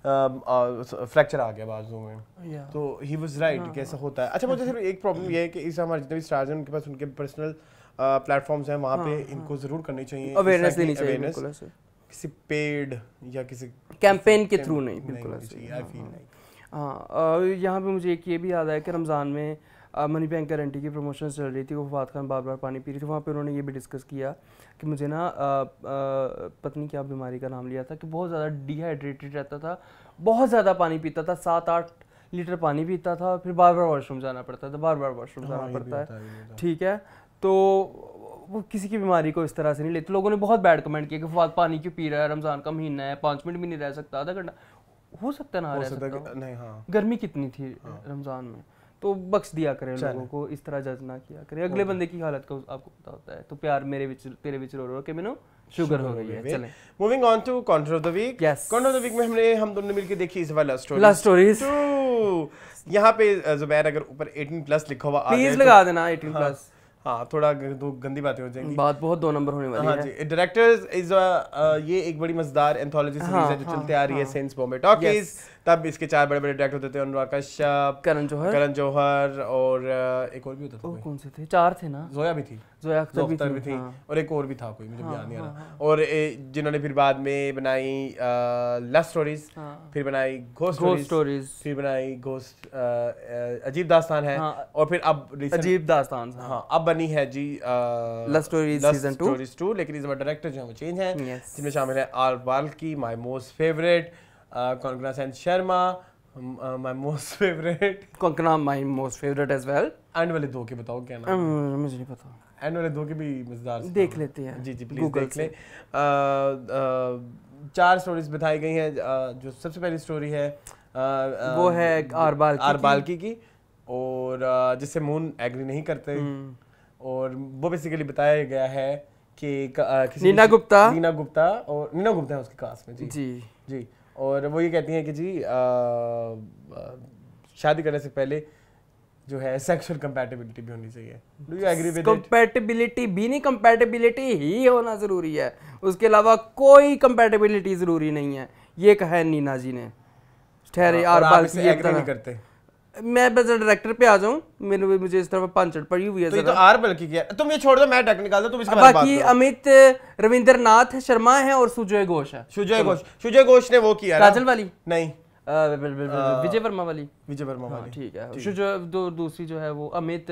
फ्रैक्चर आ गया बाजू में। तो ही वाज राइट, कैसा होता है। अच्छा मुझे सिर्फ एक प्रॉब्लम ये है कि इस हमारे जितने भी स्टार्स हैं उनके पास उनके पर्सनल प्लेटफॉर्म्स हैं, वहाँ पे इनको जरूर करनी चाहिए, अवेयरनेस देनी चाहिए, किसी पेड या किसी कैंपेन के थ्रू नहीं, बिल्कुल आई फील लाइक। हाँ, यहाँ पे मुझे एक ये भी याद आया कि रमज़ान में मनी बैंक गारंटी की प्रमोशन चल रही थी, वो फवाद खान बार बार पानी पी रही थी। वहाँ पे उन्होंने ये भी डिस्कस किया कि मुझे ना पत्नी क्या बीमारी का नाम लिया था कि बहुत ज़्यादा डिहाइड्रेटेड रहता था, बहुत ज़्यादा पानी पीता था, 7-8 लीटर पानी पीता था, फिर बार बार वॉशरूम जाना पड़ता था, बार बार वॉशरूम जाना पड़ता है, ठीक है। तो वो किसी की बीमारी को इस तरह से नहीं लेते। लोगों ने बहुत बैड कमेंट किया कि फवाद पानी क्यों पी रहा है, रमज़ान का महीना है, 5 मिनट भी नहीं रह सकता, आधा घंटा हो सकता है ना रह सकता नहीं। हाँ, गर्मी कितनी थी रमज़ान में, तो बख्श दिया करें लोगों को, इस तरह जज ना किया करें। अगले बंदे की हालत का आपको पता होता है। तो प्यार मेरे विच तेरे विच रो रो के मैंने शुगर हो गई है। चलें moving on to counter of the week. Yes, counter of the week में हम दोनों ने मिलकर देखी इस वाला लव स्टोरीज। यहाँ पे जुबैर अगर ऊपर 18+ लिखा हुआ प्लीज लगा देना 18+। हाँ, थोड़ा गंदी बातें हो जाएंगी, बात बहुत 2 नंबर होने वाली है। हाँ जी, डायरेक्टर्स इज ये एक बड़ी मजेदार एंथोलॉजी सीरीज है जो चलते आ रही है सिंस बॉम्बे टॉकीज। तब इसके 4 बड़े बड़े डायरेक्टर होते थे, अनुराग कश्यप, करण जौहर और एक और भी होता था। कौन से थे? 4 थे ना, जोया भी थी, जोया अख्तर भी थी और एक और भी था कोई, मुझे याद नहीं आ रहा। और जिन्होंने फिर बाद में बनाई लव स्टोरीज, फिर बनाई घोस्ट स्टोरीज, फिर बनाई घोस्ट अजीब दास्तान है, और फिर अब अजीब दास्तान, हाँ, अब बनी है जी लव स्टोरीज सीजन 2। लेकिन इस बार डायरेक्टर जो है वो चेंज है, जिसमें शामिल है R Balki, my most favourite, Kangana Sen Sharma, my most favourite, Kangana my most favourite as well. And वाले 2 के बताओ क्या नाम? मुझे नहीं पता। एंड वाले 2 के भी मजेदार देख लेते हैं। जी प्लीज देख ले। 4 स्टोरीज बताई गई हैं। जो सबसे पहली स्टोरी है वो है आर बाल्की की, और जिससे मून एग्री नहीं करते, और वो बेसिकली बताया गया है कि नीना गुप्ता और नीना गुप्ता है उसकी कास्ट में। जी, और वो ये कहती हैं कि जी शादी करने से पहले जो है सेक्सुअल कंपैटिबिलिटी भी होनी चाहिए। Do you agree with it? Compatibility भी नहीं, कंपैटिबिलिटी ही होना जरूरी है, उसके अलावा कोई कंपैटिबिलिटी जरूरी नहीं है। ये कहा है नीना जी ने। ठहरे यार, बात से एग्री नहीं करते। मैं बस डायरेक्टर पे आ जाऊं, मुझे इस तरफ पांचट पड़ी हुई है। तो ये तो आर बल्कि किया, तुम ये छोड़ दो, मैं टेक्निकल निकाल दो, तुम इसके बारे में बात करो। बाकी अमित रविंद्रनाथ शर्मा है और सुजय घोष है। सुजय घोष ने वो किया, काजल वाली नहीं, विजय वर्मा वाली, ठीक है। सुजय दूसरी जो है वो अमित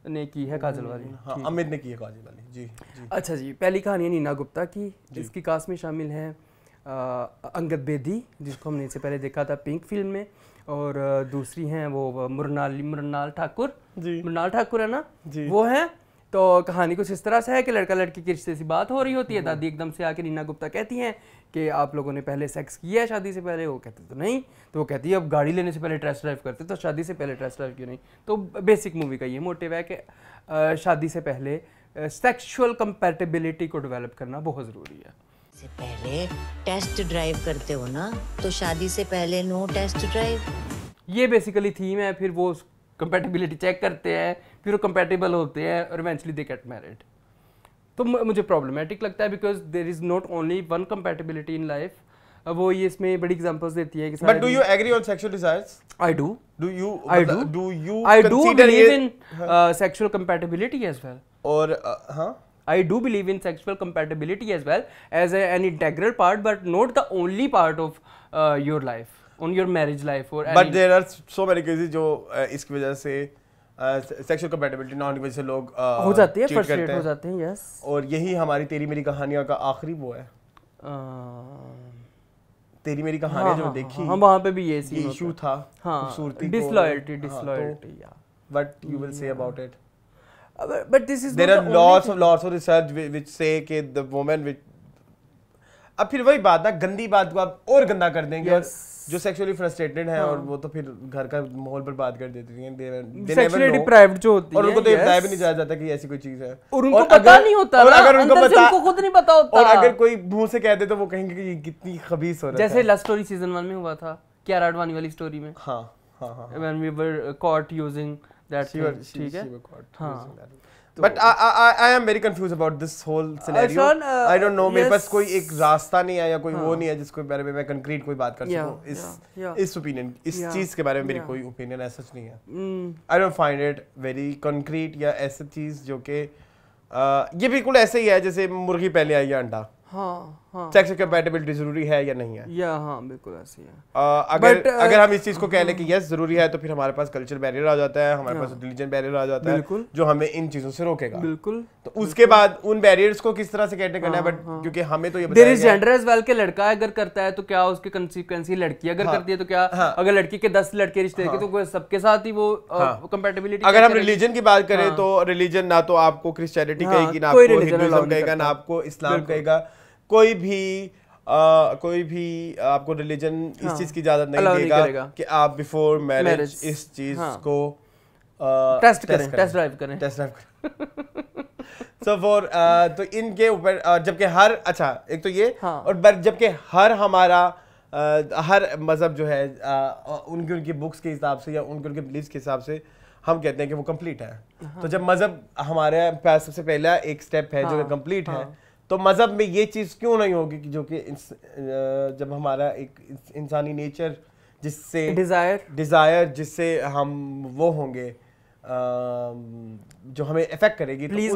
ने की है, काजल वाली। हाँ, अमित ने की है काजल वाली। जी। अच्छा जी, पहली कहानी है नीना गुप्ता की। इसकी कास्ट में शामिल है अंगद बेदी, जिसको हमने इससे पहले देखा था पिंक फिल्म में, और दूसरी हैं वो मृणाल ठाकुर है ना जी, वो है। तो कहानी कुछ इस तरह से है कि लड़का लड़की की रिश्ते से बात हो रही होती है। दादी एकदम से आके नीना गुप्ता कहती हैं कि आप लोगों ने पहले सेक्स किया है शादी से पहले? वो कहते तो नहीं। तो वो कहती है अब गाड़ी लेने से पहले टेस्ट ड्राइव करते, तो शादी से पहले टेस्ट ड्राइव क्यों नहीं? तो बेसिक मूवी का ये मोटिव है कि शादी से पहले सेक्सुअल कंपैटिबिलिटी को डेवलप करना बहुत ज़रूरी है। से पहले टेस्ट ड्राइव करते हो ना, तो शादी से पहले नो टेस्ट ड्राइव। ये बेसिकली थीम है। फिर वो कंपैटिबिलिटी चेक करते हैं, फिर वो कंपैटिबल होते हैं और इवेंचुअली दे गेट मैरिड। तो मुझे प्रॉब्लमेटिक लगता है because there is not only one compatibility in life. वो ये इसमें बड़ी एग्जांपल्स देती है कि but do you agree on sexual desires? I do I do believe in sexual compatibility as well. और हाँ, I do believe in sexual compatibility as well as an integral part, but not the only part of your life, on your marriage life or. But there are so many cases जो इसकी वजह से sexual compatibility ना होने की वजह से लोग हो जाती है, फ्रस्ट्रेट हो जाते हैं, यस। और यही हमारी तेरी मेरी कहानियाँ का आखिरी वो है। तेरी मेरी कहानी जो देखी, हम वहाँ पे भी ये इशू था, खूबसूरती, डिसलॉयल्टी, या। What you will say about it? But this is there are lots of research which say कि the woman which अब फिर वही बात ना, गंदी बात को आप और गंदा कर देंगे, और जो सेक्सुअली फ्रस्ट्रेटेड है और वो तो फिर घर का माहौल बर्बाद कर देती हैं, सेक्सुअली डिप्राइव्ड जो होती है, और उनको तो बताया भी नहीं जाया जाता कि ऐसी कोई चीज है, और उनको पता नहीं होता, और अगर उनको पता, उनको खुद नहीं पता होता, और अगर कोई मुंह से कह दे तो वो कहेंगे कि ये कितनी खबीस हो रहा है। जैसे लव स्टोरी सीजन 1 में हुआ था, कियारा आडवाणी वाली स्टोरी में। हाँ, when we were caught using that thing, ठीक है। हाँ, But I am very confused about this whole scenario. I don't know, मेरे पास कोई एक रास्ता नहीं है या कोई वो नहीं है जिसके बारे में मैं कंक्रीट कोई बात कर सकूं। इस ओपिनियन, इस चीज के बारे में मेरी कोई ओपिनियन ऐसा नहीं है। I don't find it very concrete या ऐसा चीज जो कि ये बिल्कुल ऐसे ही है जैसे मुर्गी पहले आई या अंडा। सेक्सुअल कंपैटिबिलिटी जरूरी है या नहीं है? बिल्कुल ऐसी है। अगर हम इस चीज को कह लें कि यस जरूरी है, तो फिर हमारे पास कल्चर बैरियर आ जाता है, हमारे पास रिलीजन बैरियर आ जाता है जो हमें इन चीजों से रोकेगा। बिल्कुल। तो उसके बाद उन बैरियर्स को किस तरह से कैटर करना है, बट क्योंकि हमें तो ये there is gender as well, के लड़का अगर करता है तो क्या उसके कंसीक्वेंस, लड़की अगर करती है तो क्या, अगर लड़की के 10 लड़के रिश्ते देखे तो सबके साथ ही वो कंपैटिबिलिटी। अगर हम रिलीजन की बात करें तो रिलीजन ना तो आपको क्रिश्चियनिटी कहेगी, ना आपको हिंदुइज्म कहेगा, ना आपको इस्लाम कहेगा, कोई भी आपको रिलीजन इस चीज की इजाजत नहीं देगा कि आप बिफोर मैरिज इस चीज को टेस्ट ड्राइव करें। सो फॉर तो इनके ऊपर जबकि हर एक तो ये, और जबकि हमारा हर मजहब जो है उनकी बुक्स के हिसाब से या उनके बिलीव्स के हिसाब से हम कहते हैं कि वो कंप्लीट है। तो जब मजहब हमारे पास सबसे पहला एक स्टेप है जो कंप्लीट है, तो मजहब में ये चीज क्यों नहीं होगी कि जो कि जब हमारा एक इंसानी नेचर जिससे डिजायर जिससे हम वो होंगे जो हमें इफेक्ट करेगी, प्लीज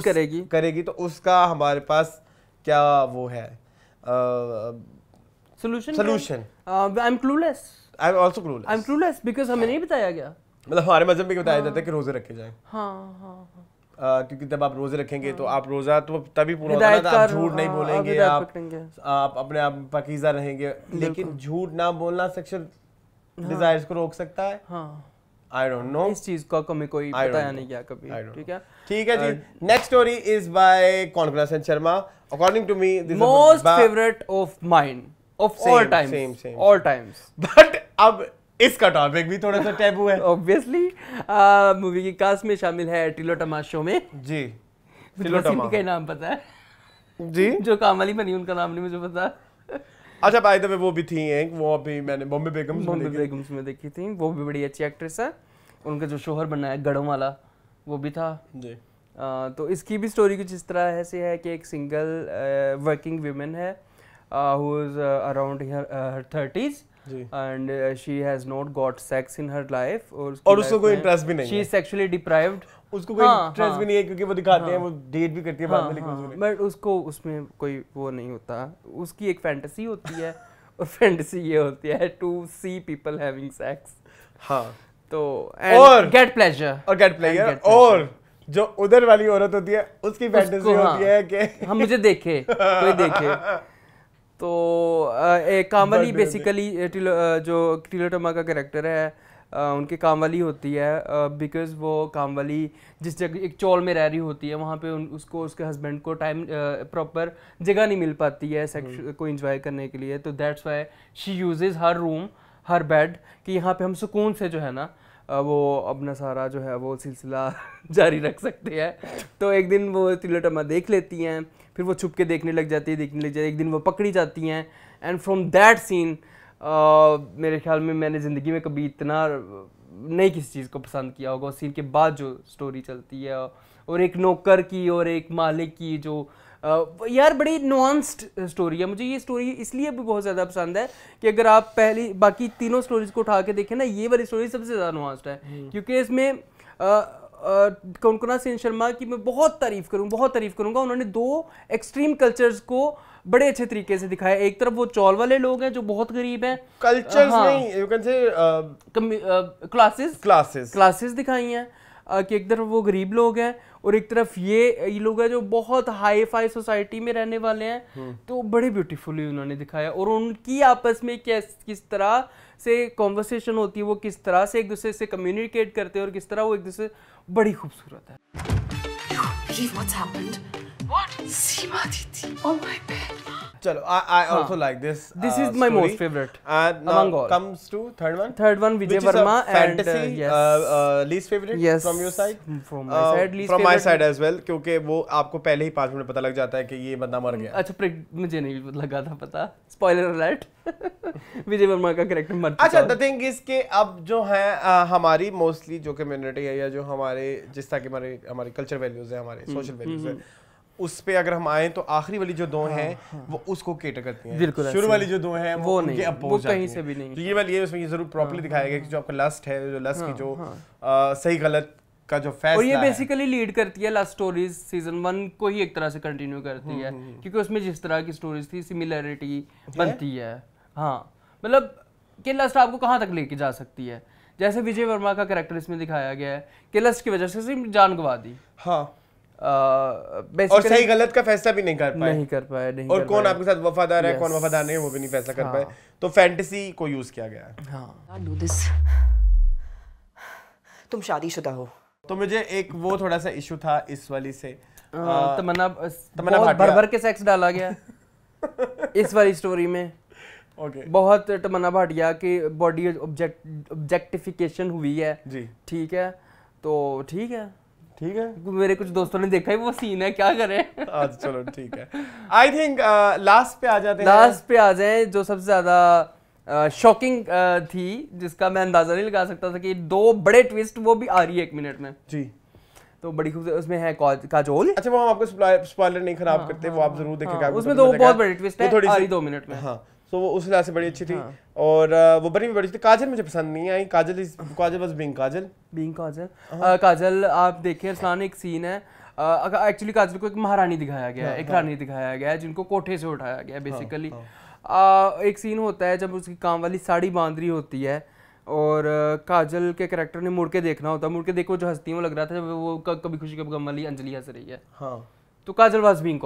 करेगी तो उसका हमारे पास क्या वो है solution. I am clueless. I am also clueless. I am clueless because हमें नहीं बताया गया। मतलब हमारे मजहब में बताया जाता है कि रोजे रखे जाएं। क्योंकि जब आप रोजे रखेंगे तो आप रोजा तो तभी पूरा होता है ना, आप झूठ नहीं बोलेंगे, आप अपने आप पाकीज़ा रहेंगे, लेकिन झूठ ना बोलना सेक्सुअल डिजायर्स को रोक सकता है। आई डोंट नो, इस चीज का हमें कोई बताया नहीं गया कभी। ठीक है जी। नेक्स्ट स्टोरी इज बाय कॉन्ग्रेस Sharma. According to me this most favourite of mine of all times, all times. But अब इसका टॉपिक भी थोड़ा सा टैबू है। ऑब्वियसली मूवी की कास्ट में शामिल है टिलो टमाशो में जी। टिलो टमा का नाम पता है जी, जो काम वाली बनी उनका नाम नहीं मुझे पता। अच्छा बाय द वे वो भी थी एक, वो अभी मैंने बॉम्बे बेगम्स में देखी थी, वो भी बड़ी अच्छी एक्ट्रेस है। उनका जो शोहर बनना है गढ़ों वाला वो भी था जी। तो इसकी भी स्टोरी कुछ इस तरह से है कि एक सिंगल वर्किंग वुमेन है who is around her 30s and she has not got sex in her life, और उसको कोई इंटरेस्ट भी नहीं है, she is sexually deprived, उसको कोई इंटरेस्ट भी नहीं है क्योंकि वो दिखाते हैं वो डेट भी करती है बाद में, लेकिन बट उसको उसमें कोई वो नहीं होता, उसकी एक फैंटेसी होती है और फैंटेसी ये होती है to see people having sex. तो और गेट प्लेजर और जो उधर वाली औरत होती है उसकी फैंटेसी होती है कि हम मुझे देखे कोई देखे। तो एक कामवाली बेसिकली जो टिलो टमा का कैरेक्टर है उनकी कामवाली होती है, बिकॉज वो कामवाली जिस जगह एक चौल में रह रही होती है वहाँ पे उसको उसके हस्बैंड को टाइम प्रॉपर जगह नहीं मिल पाती है सेक्स को एंजॉय करने के लिए। तो that's why she uses her room her bed कि यहाँ पे हम सुकून से जो है ना वो अपना सारा जो है वो सिलसिला जारी रख सकते हैं। तो एक दिन वो टिलो टमा देख लेती हैं, फिर वो छुप के देखने लग जाती है, एक दिन वो पकड़ी जाती हैं, एंड फ्रॉम दैट सीन मेरे ख्याल में मैंने ज़िंदगी में कभी इतना नहीं किसी चीज़ को पसंद किया होगा, उस सीन के बाद जो स्टोरी चलती है, और एक नौकर की और एक मालिक की जो यार बड़ी नुआंस्ड स्टोरी है। मुझे ये स्टोरी इसलिए भी बहुत ज़्यादा पसंद है कि अगर आप पहली बाकी तीनों स्टोरीज को उठा के देखें ना, ये वाली स्टोरी सबसे ज़्यादा नुआंस्ड है, क्योंकि इसमें कोनकोना सेन शर्मा की मैं बहुत तारीफ़ करूँगा। उन्होंने 2 एक्सट्रीम कल्चर्स को बड़े अच्छे तरीके से दिखाया। एक तरफ वो चौल वाले लोग हैं जो बहुत गरीब हैं, कल्चर्स नहीं, यू कैन से क्लासेस दिखाई हैं कि एक तरफ वो गरीब लोग हैं और एक तरफ ये लोग हैं जो बहुत हाई फाई सोसाइटी में रहने वाले हैं। तो बड़े ब्यूटीफुली उन्होंने दिखाया, और उनकी आपस में किस तरह से कॉन्वर्सेशन होती है, वो किस तरह से एक दूसरे से कम्युनिकेट करते हैं और किस तरह वो एक दूसरे, बड़ी खूबसूरत है। चलो, I also like this. This is my most favorite. Now comes to third one. Third one, Vijay Varma, and least favorite. Yes. From your side. From my side, least from favorite. my side as well, क्योंकि वो आपको पहले ही 5 minute पता लग जाता है कि ये बंदा मर गया। अच्छा, मुझे नहीं लगा था पता। Spoiler alert. विजय वर्मा का कैरेक्टर मर चुका। अच्छा, the thing is कि अब जो है हमारी मोस्टली जो कम्युनिटी है या जो हमारे जिस तरह के हमारे कल्चर वैल्यूज है, हमारे सोशल वैल्यूज है, उस पे अगर हम आए तो आखिरी वाली जो 2 हैं वो उसको केटर करती हैं। बिल्कुल, शुरू वाली जो 2 हैं वो उनके अपोज कहीं से भी नहीं। तो ये वाली है, उसमें ये जरूर प्रॉपर्ली दिखाया गया कि जो आपका लस्ट है, जो लस्ट की जो सही गलत का जो फैसला है, और ये बेसिकली लीड करती है लस्ट स्टोरीज सीजन 1 को ही एक तरह से कंटिन्यू करती है, क्योंकि उसमें जिस तरह की स्टोरीज थी सिमिलरिटी बनती है। हाँ, मतलब कि लस्ट आपको कहाँ तक लेके जा सकती है, जैसे विजय वर्मा का कैरेक्टर इसमें दिखाया गया है कि लस्ट की वजह से सिर्फ जान गंवा दी। हाँ, और सही गलत का फैसला भी नहीं कर पाए, और कौन आपके साथ वफादार है, कौन वफादार नहीं है, वो भी नहीं फैसला कर पाए। तो फैंटेसी को यूज किया गया है। हाँ, तुम शादीशुदा हो। तो मुझे एक वो थोड़ा सा इशू था इस वाली से, तमन्ना भर के सेक्स डाला गया इस वाली स्टोरी में। बहुत तमन्ना भाटिया की बॉडी ऑब्जेक्टिफिकेशन हुई है जी। ठीक है, तो ठीक है, मेरे कुछ दोस्तों ने देखा ही वो सीन है, क्या करें। आज चलो ठीक है। आई थिंक लास्ट पे आ जाते हैं। लास्ट पे आ जाए, जो सबसे ज्यादा शॉकिंग थी, जिसका मैं अंदाजा नहीं लगा सकता था कि 2 बड़े ट्विस्ट वो भी आ रही है 1 मिनट में जी। तो बड़ी खूबसूरत उसमें है काजोल। अच्छा, वो हम आपको स्पॉइलर नहीं खराब करते, वो आप जरूर देखेंगे। उसमें 2 बहुत बड़े ट्विस्ट है, आ रही 2 मिनट में। हाँ, तो वो उस लिहाज से बड़ी अच्छी थी, और वो बड़ी अच्छी थी। काजल मुझे पसंद नहीं आई। काजल बस बीइंग काजल आप देखें अरसलान, एक सीन है, एक्चुअली काजल को एक महारानी दिखाया गया है, एक रानी दिखाया गया है जिनको कोठे से उठाया गया है बेसिकली। एक सीन होता है जब उसकी काम वाली साड़ी बांध रही होती है, और काजल के कैरेक्टर ने मुड़ के देखना होता है, मुड़ के देखो जो हंसती है, वो लग रहा था जब वो कभी खुशी कभी गम वाली अंजलि हंस रही है। हाँ, तो काजल वाज बीइंग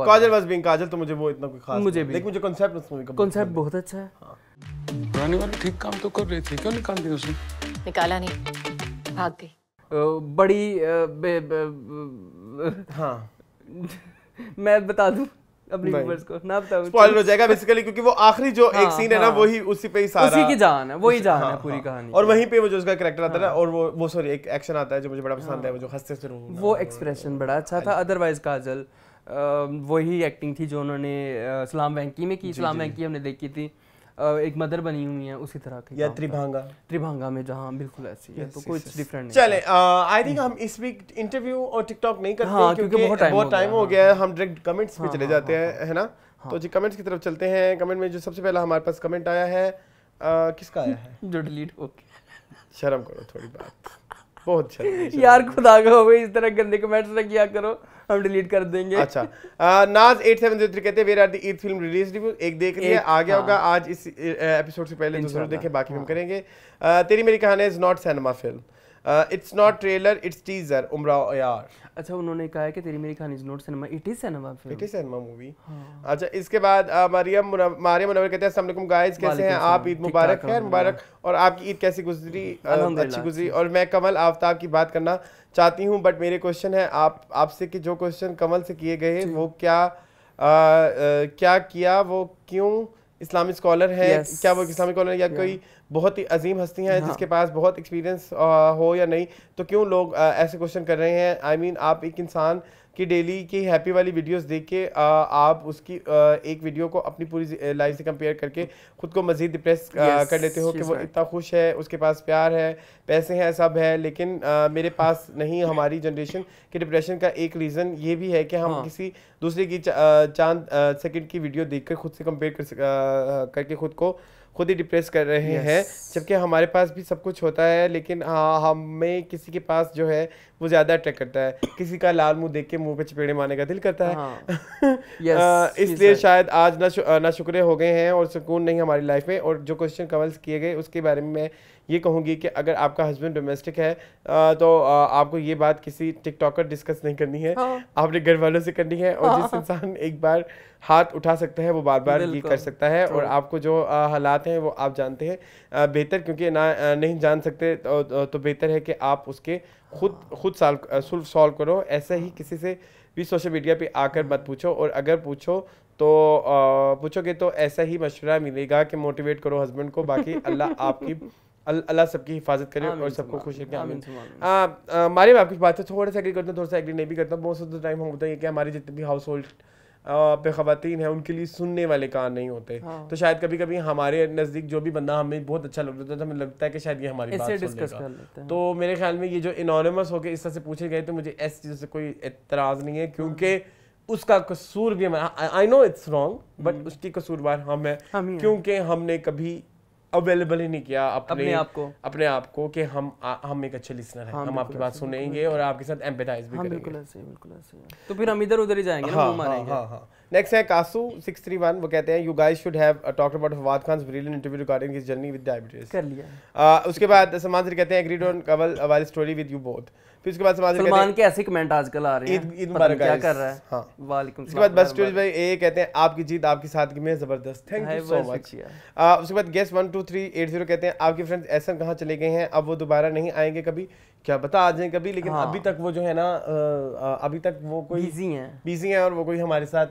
काजल। तो मुझे वो इतना कोई खास मुझे भी, लेकिन मुझे कांसेप्ट उस मूवी का कांसेप्ट बहुत अच्छा है। हाँ। पुरानी वाली ठीक काम तो कर रही थी, क्यों निकाल दी उसने? निकाला नहीं, भाग गई। बड़ी हाँ मैं बता दूं अपनी व्यूअर्स को, ना बताऊं स्पॉइलर हो जाएगा बेसिकली, क्योंकि वो आखिरी जो एक सीन है ना, वही उसी पे ही सारा, उसी की जान है, वही जान है पूरी कहानी। और वहीं पे वो जो उसका कैरेक्टर आता है ना, और वो सॉरी एक एक्शन आता है जो मुझे बड़ा पसंद है, वो जो हंसते से वो एक्सप्रेशन बड़ा अच्छा था। अदरवाइज काजल वही एक्टिंग थी जो उन्होंने सलाम वेंकी में की। सलाम वेंकी हमने देखी थी, एक मदर बनी हुई है उसी तरह की, या त्रिभांगा में, जहां बिल्कुल ऐसी है, तो कुछ डिफरेंट नहीं। चले, आई थिंक हम इस वीक इंटरव्यू और टिकटॉक नहीं करते, क्योंकि बहुत टाइम हो गया है। हम डायरेक्ट कमेंट्स पे चले जाते हैं, है ना। तो जी कमेंट्स की तरफ चलते हैं। कमेंट में जो सबसे पहला हमारे पास कमेंट आया है, किसका आया है? जो डिलीट हो गया। शर्म करो थोड़ी बात, बहुत शर्म यार, खुदा का हो, इस तरह गंदे कमेंट्स ना किया करो, हम डिलीट कर देंगे। अच्छा, नाज 8703 कहते हैं where are the Eid film release review. एक देख लिया, आ गया होगा आज इस एपिसोड से पहले, तो जरूर देखें, बाकी हम करेंगे। तेरी मेरी कहानी is not cinema film, it's not trailer, it's teaser. Umrao यार, अच्छा, उन्होंने कहा है कि तेरी मेरी कहानी is not cinema, it is cinema film, it is cinema movie. अच्छा, इसके बाद मारियम मुनव्वर कहते हैं अस्सलाम वालेकुम गाइस, कैसे हैं आप? ईद मुबारक, खैर मुबारक। और आपकी ईद कैसी गुजरी? अच्छी गुजरी। और मैं कमल आफ्ताब की बात करना चाहती हूँ, बट मेरे क्वेश्चन है आपसे कि जो क्वेश्चन कमल से किए गए वो क्या किया, वो क्यों इस्लामिक स्कॉलर है? क्या वो इस्लामिक स्कॉलर या कोई बहुत ही अजीम हस्ती हैं जिसके पास बहुत एक्सपीरियंस हो या नहीं, तो क्यों लोग ऐसे क्वेश्चन कर रहे हैं? आई मीन आप एक इंसान कि डेली की हैप्पी वाली वीडियोस देख के आप उसकी एक वीडियो को अपनी पूरी लाइफ से कंपेयर करके खुद को मज़ीद डिप्रेस कर लेते हो कि वो इतना खुश है, उसके पास प्यार है, पैसे हैं, सब है, लेकिन मेरे पास नहीं। हमारी जनरेशन के डिप्रेशन का एक रीज़न ये भी है कि हम किसी दूसरे की चांद सेकंड की वीडियो देखकर खुद से कंपेयर करके खुद ही डिप्रेस कर रहे हैं, जबकि हमारे पास भी सब कुछ होता है, लेकिन हमें किसी के पास जो है वो ज़्यादा अट्रैक्ट करता है। किसी का लाल मुंह देख के मुंह पे चपेड़े मारने का दिल करता है। इसलिए शायद आज ना शुक्र हो गए हैं और सुकून नहीं हमारी लाइफ में। और जो क्वेश्चन कमेंट्स किए गए उसके बारे में मैं ये कहूँगी कि अगर आपका हस्बैंड डोमेस्टिक है तो आपको ये बात किसी टिकटॉकर डिस्कस नहीं करनी है, आपने घर वालों से करनी है। और जिस इंसान एक बार हाथ उठा सकता है वो बार बार ये कर सकता है। और आपको जो हालात हैं वो आप जानते हैं बेहतर, क्योंकि नहीं जान सकते तो बेहतर है कि आप उसके खुद सॉल्व करो। ऐसा ही किसी से भी सोशल मीडिया पे आकर मत पूछो, और अगर पूछोगे तो ऐसा ही मशवरा मिलेगा कि मोटिवेट करो हस्बैंड को। बाकी अल्लाह सबकी हिफाजत करे और सबको खुश रखे। हमारे में आपकी बात से थोड़ा सा एग्री करता हूँ, थोड़ा सा एग्री नहीं भी करता। मोस्ट ऑफ द टाइम हम होता है कि हमारे जितने भी हाउस होल्ड पे ख़वातीन हैं उनके लिए सुनने वाले कान नहीं होते। तो शायद कभी कभी हमारे नज़दीक जो भी बंदा हमें बहुत अच्छा लगता है तो हमें लगता है कि शायद ये हमारी बात सुनेगा। तो मेरे ख्याल में ये जो एनोनिमस होकर इस तरह से पूछे गए तो मुझे ऐसी चीज़ से कोई एतराज़ नहीं है, क्योंकि उसका कसूर भी I know it's wrong, but उसकी कसूरवार हम है, क्योंकि हमने कभी अवेलेबल ही नहीं किया अपने आप को कि हम एक अच्छे लिसनर हैं, हम आपकी बात सुनेंगे और आपके साथ एम्पैथाइज भी करेंगे। बिल्कुल ऐसे। तो फिर हम इधर उधर ही जाएंगे ना, मुंह मारेंगे। नेक्स्ट है कासू 631, वो कहते हैं you guys should have talked about Fawad Khan's brilliant interview regarding his journey with diabetes. कर लिया। उसके बाद सलमान सर कहते हैं एग्रीड ऑन कवल वाली स्टोरी विद यू बोथ। फिर उसके बाद सलमान के ऐसे कमेंट आजकल आ रहे हैं, ईद मुबारक क्या कर रहा है। हाँ, वालेकुम। उसके बाद बस स्टोरीज भाई ये कहते हैं आपकी जीत आपकी सादगी में जबरदस्त, थैंक यू सो मच। उसके बाद गेस्ट 12380 कहते हैं आपके फ्रेंड्स एहसन कहाँ चले गए हैं, अब वो दोबारा नहीं आएंगे कभी, क्या पता आ जाएं कभी, लेकिन अभी तक वो जो है ना अभी तक वो कोई बिजी हैं और वो कोई हमारे साथ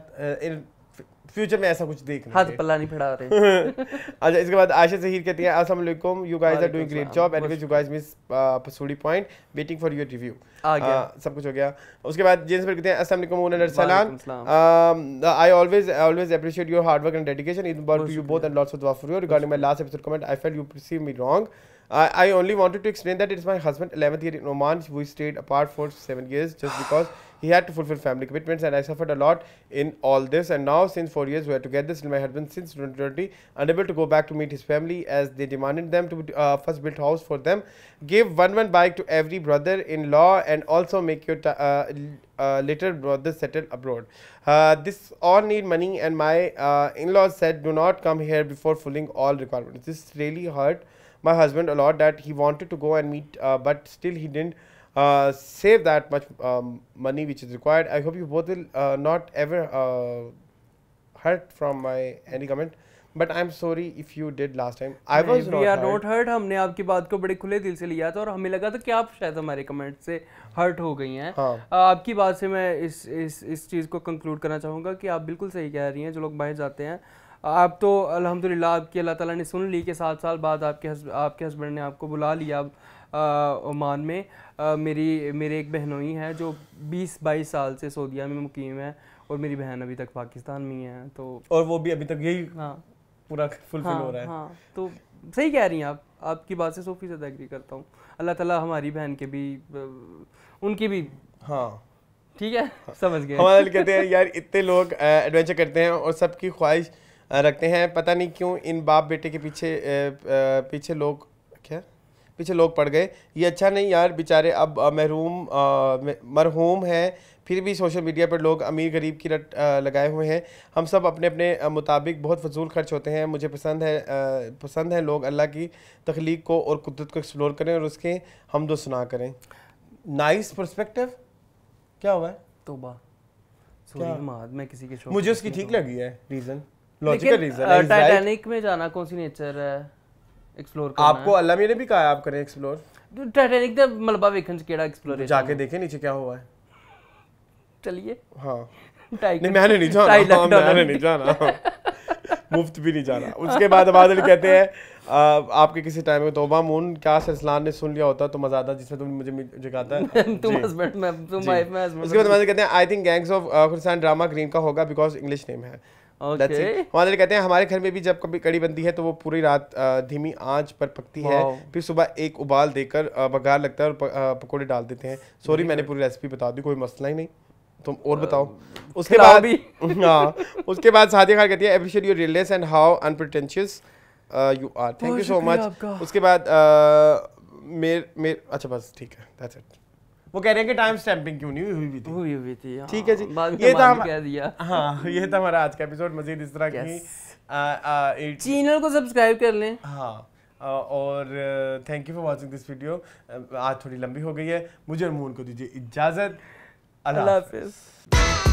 फ्यूचर में ऐसा कुछ देख नहीं, हाथ पल्ला नहीं फड़ा रहे। अच्छा, इसके बाद आयशा ज़हीर कहती है अस्सलाम वालेकुम, you guys are doing great job, anyways you guys miss Pasoori point, waiting for your review. आ गया, सब कुछ हो गया। उसके बाद जेम्स पर कहते हैं अस्सलाम वालेकुम Moon Arsalan, I always appreciate your hard work and dedication, in both to you both and lots of dua for you. Regarding my last episode comment, I felt you perceive me wrong. I only wanted to explain that it is my husband's 11th year in Oman. We stayed apart for 7 years just because he had to fulfill family commitments, and I suffered a lot in all this. And now, since 4 years we are together, still my husband since 2020 unable to go back to meet his family as they demanded them to first build house for them, give one bike to every brother-in-law, and also make your later brothers settle abroad. This all need money, and my in-laws said do not come here before fulfilling all requirements. This really hurt my husband a lot that he wanted to go and meet, but still he didn't save that much money which is required. I hope you both will not ever hurt from my any comment, but I'm sorry if you did last time. I was not hurt. हमने आपकी बात को बड़े खुले दिल से लिया था और हमें लगा था कि आप शायद हमारे कमेंट से हर्ट हो गई हैं। आपकी बात से मैं इस चीज़ को कंक्लूड करना चाहूँगा कि आप बिल्कुल सही कह रही हैं। जो लोग बाहर जाते हैं, आप तो अल्हम्दुलिल्लाह आपकी अल्लाह ताला ने सुन ली कि 7 साल बाद आपके हस्बैंड ने आपको बुला लिया ओमान में। मेरे एक बहनोई है जो 20-22 साल से सऊदीया में मुकीम है और मेरी बहन अभी तक पाकिस्तान में ही है, तो और वो भी अभी तक यही पूरा फुलफिल हो रहा है। हाँ, तो सही कह रही हैं आप, आपकी बात से 100% एग्री करता हूँ। अल्लाह ताला हमारी बहन के भी उनकी भी ठीक है, समझ गए। हमारे कहते हैं यार इतने लोग एडवेंचर करते हैं और सबकी ख्वाहिश रखते हैं, पता नहीं क्यों इन बाप बेटे के पीछे लोग पड़ गए। ये अच्छा नहीं यार, बेचारे अब मरहूम हैं, फिर भी सोशल मीडिया पर लोग अमीर गरीब की रट लगाए हुए हैं। हम सब अपने अपने मुताबिक बहुत फजूल खर्च होते हैं। मुझे पसंद है लोग अल्लाह की तख्लीक को और कुदरत को एक्सप्लोर करें और उसके हमदो सुना करें। Nice perspective. क्या हुआ है? तौबा, मैं किसी के शो मुझे उसकी ठीक लगी है रीज़न, लॉजिकल रीज़न। टाइटैनिक में जाना कौन सी नेचर है एक्सप्लोर करना आपको अल्लाह ने भी कहा आप करें एक्सप्लोर। टाइटैनिक दा मलबा वेखन च केड़ा एक्सप्लोरेशन, जाके देखें नीचे क्या हुआ है। चलिए। हाँ नहीं, मैंने नहीं जाना। मुफ्त भी नहीं जाना। उसके बाद अबाद अली कहते हैं आपके किसी टाइम में तौबा मून क्या अरसलान ने सुन लिया होता तो मजा आता जिसमें तुम मुझे कहता है तुम हस्बैंड में तुम वाइफ में हस्बैंड। उसके बाद अबाद कहते हैं आई थिंक गैंग्स ऑफ खुर्सान ड्रामा ग्रीन का होगा बिकॉज इंग्लिश नेम है। अबाद कहते हैं हमारे घर में भी जब कभी कड़ी बनती है तो वो पूरी रात धीमी आंच पर पकती है, फिर सुबह एक उबाल देकर बघार लगता है और पकौड़े डाल देते हैं। सॉरी मैंने पूरी रेसिपी बता दी, कोई मसला ही नहीं, तुम और बताओ। उसके बाद हाँ उसके बाद सादिया खान कहती है appreciate your realness and how unpretentious you are, thank you so much. उसके बाद अच्छा बस ठीक है, दैट्स इट। वो कह रहे हैं कि टाइम स्टैंपिंग क्यों नहीं हुई थी। ठीक है जी, ये था कह दिया। हाँ ये था हमारा आज का एपिसोड। मजीद इस तरह की चैनल को सब्सक्राइब कर लें। हाँ और thank you for watching this video. आज थोड़ी लंबी हो गई है, मुझे और मून को दीजिए इजाजत। अल्लाह हाफिज़।